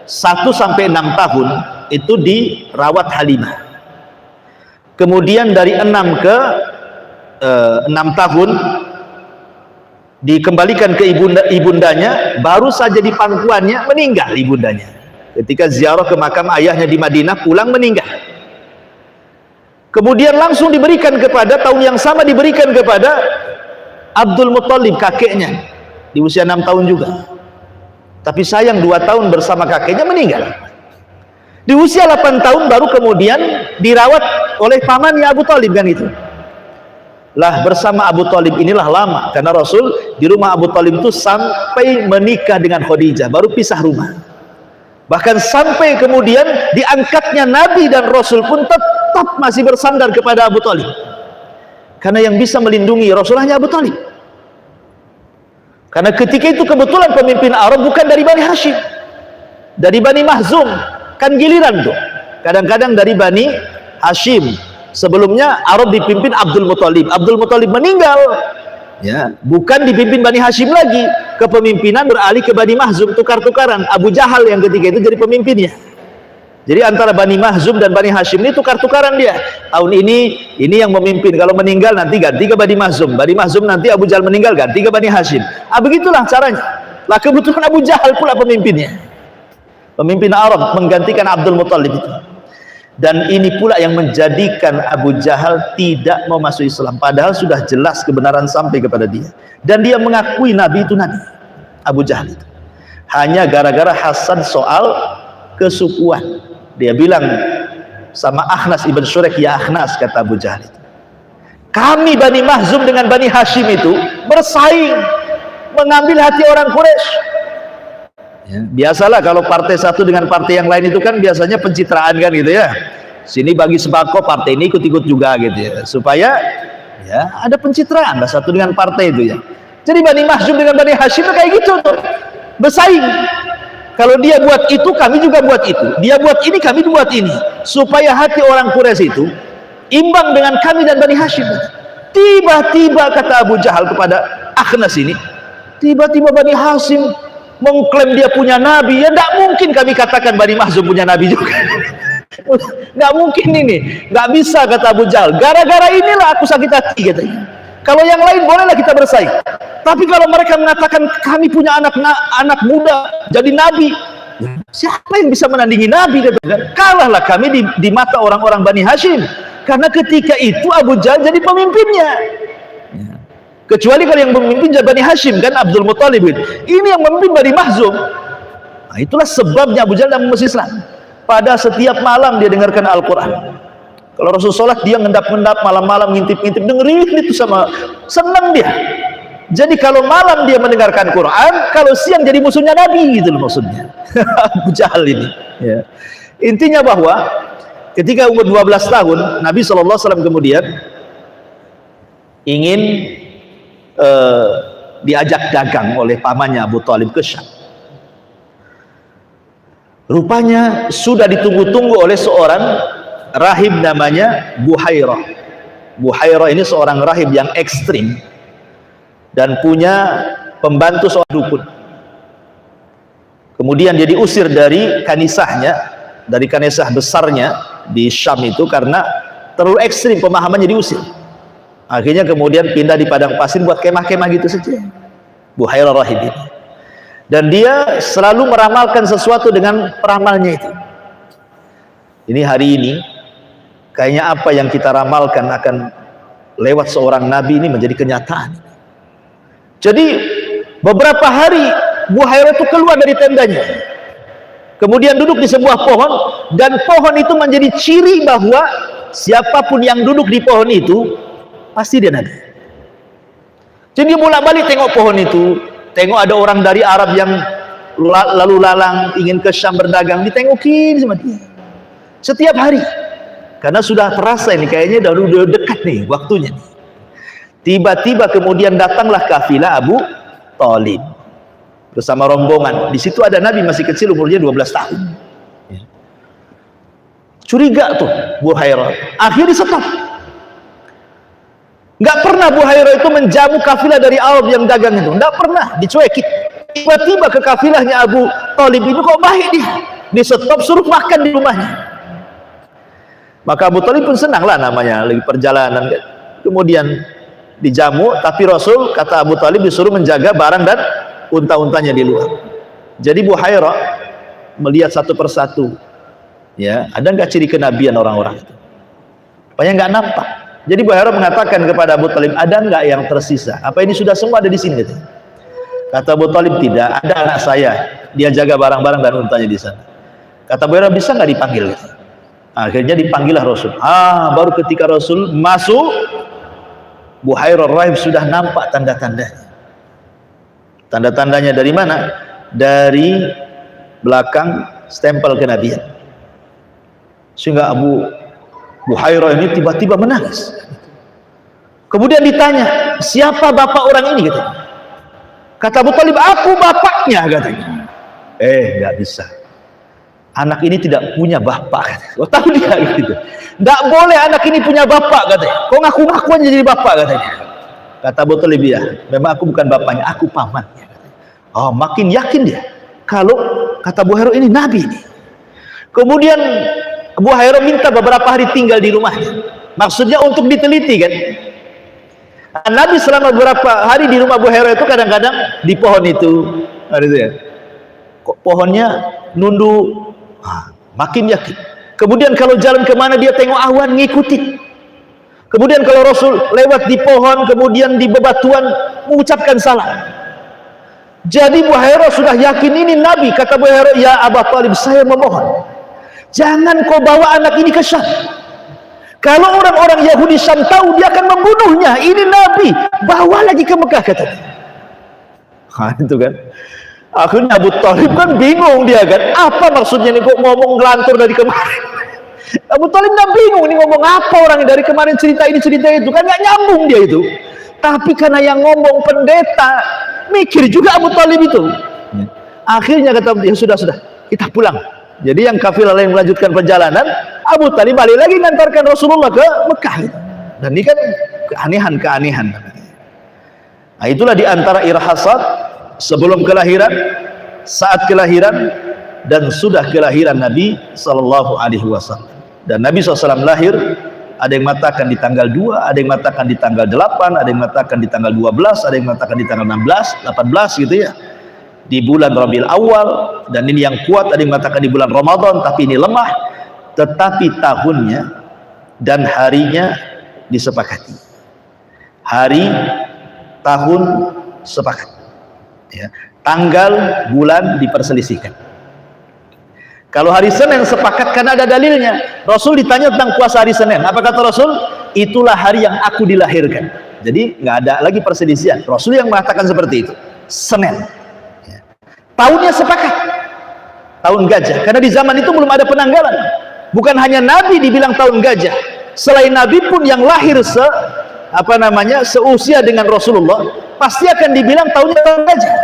1-6 tahun itu dirawat Halimah. Kemudian dari 6 ke 6 tahun, dikembalikan ke ibundanya, baru saja di pangkuannya meninggal ibundanya. Ketika ziarah ke makam ayahnya di Madinah, pulang meninggal. Kemudian langsung diberikan kepada, tahun yang sama diberikan kepada Abdul Muttalib, kakeknya, di usia 6 tahun juga. Tapi sayang 2 tahun bersama kakeknya meninggal. Di usia 8 tahun baru kemudian dirawat oleh pamannya Abu Thalib, kan itu. Lah bersama Abu Thalib inilah lama, karena Rasul di rumah Abu Thalib itu sampai menikah dengan Khadijah, baru pisah rumah. Bahkan sampai kemudian diangkatnya Nabi dan Rasul pun tetap masih bersandar kepada Abu Thalib, karena yang bisa melindungi Rasul hanya Abu Thalib. Karena ketika itu kebetulan pemimpin Arab bukan dari Bani Hashim, dari Bani Mahzum, kan giliran tuh. Kadang-kadang dari Bani Hashim. Sebelumnya Arab dipimpin Abdul Muttalib. Abdul Muttalib meninggal, ya, bukan dipimpin Bani Hashim lagi. Kepemimpinan beralih ke Bani Mahzum, tukar-tukaran. Abu Jahal yang ketika itu jadi pemimpinnya. Jadi antara Bani Mahzum dan Bani Hashim ini tukar-tukaran dia. Tahun ini yang memimpin, kalau meninggal nanti ganti ke Bani Mahzum. Bani Mahzum nanti Abu Jahal meninggal ganti ke Bani Hashim. Begitulah caranya. Lah kebetulan Abu Jahal pula pemimpinnya. Pemimpin Arab menggantikan Abdul Muttalib itu. Dan ini pula yang menjadikan Abu Jahal tidak mau masuk Islam, padahal sudah jelas kebenaran sampai kepada dia. Dan dia mengakui Nabi itu Nabi, Abu Jahal itu. Hanya gara-gara hasad soal kesukuan. Dia bilang sama Akhnas ibn Syurek, ya Akhnas, kata Abu Jahal itu, kami Bani Mahzum dengan Bani Hashim itu bersaing mengambil hati orang Quraisy. Ya, biasalah kalau partai satu dengan partai yang lain itu kan biasanya pencitraan, kan gitu ya. Sini bagi sembako, partai ini ikut-ikut juga gitu ya, supaya ya ada pencitraan lah satu dengan partai itu ya. Jadi Bani Mahzum dengan Bani Hashim kayak gitu tuh, bersaing. Kalau dia buat itu, kami juga buat itu. Dia buat ini, kami buat ini, supaya hati orang Quraisy itu imbang dengan kami dan Bani Hashim. Tiba-tiba kata Abu Jahal kepada Akhnas ini, tiba-tiba Bani Hashim mengklaim dia punya nabi. Ya tidak mungkin kami katakan Bani Mahzum punya nabi juga. Nggak mungkin ini, nggak bisa, kata Abu Jahal. Gara-gara inilah aku sakit hati, katanya. Kalau yang lain bolehlah kita bersaing, tapi kalau mereka mengatakan kami punya anak muda jadi nabi, siapa yang bisa menandingi nabi, katakan. Kalahlah kami di mata orang-orang Bani Hashim, karena ketika itu Abu Jahal jadi pemimpinnya. Kecuali kalau yang memimpin Bani Hashim kan Abdul Muttalib, ini yang memimpin Bani Mahzum. Nah, itulah sebabnya Abu Jahal masuk Islam. Pada setiap malam dia dengarkan Al-Quran. Kalau Rasul sholat, dia ngendap-ngendap malam-malam, ngintip-ngintip, dengerin itu sama, senang dia. Jadi kalau malam dia mendengarkan Quran, kalau siang jadi musuhnya Nabi, gitu loh maksudnya. Abu Jahal ini ya. Intinya bahwa ketika umur 12 tahun Nabi SAW kemudian ingin diajak dagang oleh pamannya Abu Thalib ke Syam. Rupanya sudah ditunggu-tunggu oleh seorang rahib namanya Buhairah. Buhairah ini seorang rahib yang ekstrim dan punya pembantu seorang dukun. Kemudian dia diusir dari kanisahnya, dari kanisah besarnya di Syam itu, karena terlalu ekstrim pemahamannya, diusir. Akhirnya kemudian pindah di padang pasir buat kemah-kemah gitu saja, Buhairah rahib ini. Dan dia selalu meramalkan sesuatu dengan peramalnya itu. Ini hari ini kayaknya apa yang kita ramalkan akan lewat seorang nabi ini menjadi kenyataan. Jadi beberapa hari Buhairah itu keluar dari tendanya, kemudian duduk di sebuah pohon, dan pohon itu menjadi ciri bahwa siapapun yang duduk di pohon itu pasti dia nabi. Jadi dia bolak-balik tengok pohon itu, tengok ada orang dari Arab yang lalu lalang ingin ke Syam berdagang, ditengokin sama dia setiap hari, karena sudah terasa ini kayaknya udah dekat nih waktunya. Tiba-tiba kemudian datanglah kafilah Abu Thalib bersama rombongan. Di situ ada Nabi masih kecil, umurnya 12 tahun. Curiga tuh Buhairah, akhirnya stop. Nggak pernah Buhairah itu menjamu kafilah dari Arab yang dagang itu, nggak pernah, dicuekin. Tiba-tiba ke kafilahnya Abu Thalib ini kok baik dia, di stop, suruh makan di rumahnya. Maka Abu Thalib pun senang lah, namanya lagi perjalanan. Kemudian dijamu, tapi Rasul kata Abu Talib disuruh menjaga barang dan unta-untanya di luar. Jadi Buhairah melihat satu persatu, ya, ada nggak ciri kenabian orang-orang itu? Rupanya nggak nampak. Jadi Buhairah mengatakan kepada Abu Talib, ada nggak yang tersisa? Apa ini sudah semua ada di sini? Gitu. Kata Abu Talib, tidak, ada anak saya, dia jaga barang-barang dan untanya di sana. Kata Buhairah, bisa nggak dipanggil? Gitu. Akhirnya dipanggillah Rasul. Baru ketika Rasul masuk, Buhairah Rahib sudah nampak tanda-tandanya. Tanda-tandanya dari mana? Dari belakang stempel kenabian. Sehingga Buhairah ini tiba-tiba menangis. Kemudian ditanya, siapa bapak orang ini? Katanya. Kata Abu Talib, aku bapaknya, katanya. Nggak bisa. Anak ini tidak punya bapak, katanya. Oh, tahu dia gitu. Nggak boleh anak ini punya bapak, katanya. Kok ngaku-ngaku aja jadi bapak, katanya. Kata Abu Talib, ya, memang aku bukan bapaknya, aku pamannya. Oh, makin yakin dia. Kalau kata Buhairah ini nabi ini. Kemudian Buhairah minta beberapa hari tinggal di rumahnya. Maksudnya untuk diteliti kan. Nabi selama beberapa hari di rumah Buhairah itu kadang-kadang di pohon itu. Ada itu ya. Kok pohonnya nunduk. Makin yakin. Kemudian kalau jalan kemana dia tengok awan ngikutin. Kemudian kalau Rasul lewat di pohon, kemudian di bebatuan mengucapkan salam. Jadi Buhairah sudah yakin ini Nabi. Kata Buhairah, ya Abu Talib, saya memohon, jangan kau bawa anak ini ke Syam. Kalau orang-orang Yahudi Syam tahu, dia akan membunuhnya. Ini Nabi, bawa lagi ke Mekah, katanya. Itu kan. Akhirnya Abu Talib kan bingung dia kan. Apa maksudnya nih kok ngomong ngelantur dari kemarin? Abu Talib nggak bingung nih ngomong apa orang dari kemarin cerita ini cerita itu kan nggak nyambung dia itu. Tapi karena yang ngomong pendeta, mikir juga Abu Talib itu. Akhirnya kata ya sudah kita pulang. Jadi yang kafilah lain melanjutkan perjalanan, Abu Talib balik lagi ngantarkan Rasulullah ke Mekah. Dan ini kan keanehan. Nah, itulah diantara irhasat sebelum kelahiran, saat kelahiran, dan sudah kelahiran Nabi Sallallahu Alaihi Wasallam. Dan Nabi SAW lahir, ada yang mengatakan di tanggal 2, ada yang mengatakan di tanggal 8, ada yang mengatakan di tanggal 12, ada yang mengatakan di tanggal 16, 18 gitu ya. Di bulan Rabiul Awal, dan ini yang kuat, ada yang mengatakan di bulan Ramadan, tapi ini lemah. Tetapi tahunnya dan harinya disepakati. Hari, tahun sepakat. Ya. Tanggal, bulan diperselisihkan. Kalau hari Senin sepakat karena ada dalilnya. Rasul ditanya tentang puasa hari Senin. Apa kata Rasul? Itulah hari yang aku dilahirkan. Jadi nggak ada lagi perselisihan. Rasul yang mengatakan seperti itu. Senin. Ya. Tahunnya sepakat. Tahun gajah. Karena di zaman itu belum ada penanggalan. Bukan hanya Nabi dibilang tahun gajah. Selain Nabi pun yang lahir seusia dengan Rasulullah pasti akan dibilang tahunnya tahun gajah.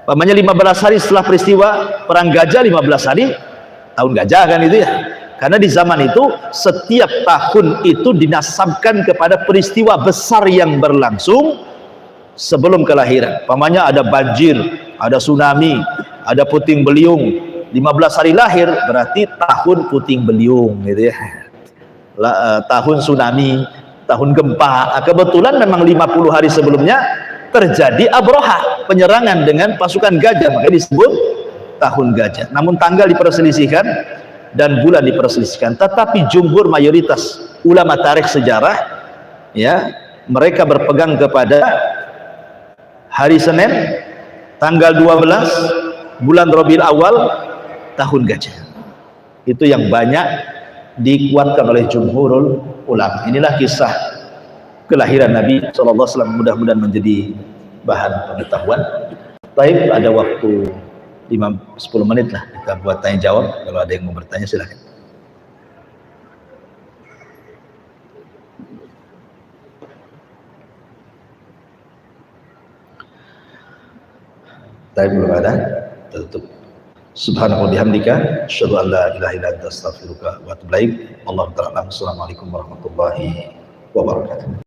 Pamannya 15 hari setelah peristiwa perang gajah, 15 hari tahun gajah kan itu ya. Karena di zaman itu setiap tahun itu dinasabkan kepada peristiwa besar yang berlangsung sebelum kelahiran. Pamannya ada banjir, ada tsunami, ada puting beliung. 15 hari lahir berarti tahun puting beliung gitu ya. Tahun tsunami, tahun gempa. Kebetulan memang 50 hari sebelumnya terjadi Abraha, penyerangan dengan pasukan gajah, makanya disebut tahun gajah. Namun tanggal diperselisihkan dan bulan diperselisihkan. Tetapi jumhur mayoritas ulama tarikh sejarah ya, mereka berpegang kepada hari Senin tanggal 12 bulan Rabiul Awal tahun gajah. Itu yang banyak dikuatkan oleh jumhurul ulama. Inilah kisah kelahiran Nabi SAW, mudah-mudahan menjadi bahan pengetahuan. Baik, ada waktu 5-10 menit lah kita buat tanya jawab. Kalau ada yang mau bertanya silakan. Tapi belum ada, tutup. Subhanallah bihamdika, asyhadu an la ilaha illa anta astaghfiruka wa atubu ilaik. Allahu ta'ala. Assalamualaikum warahmatullahi wabarakatuh.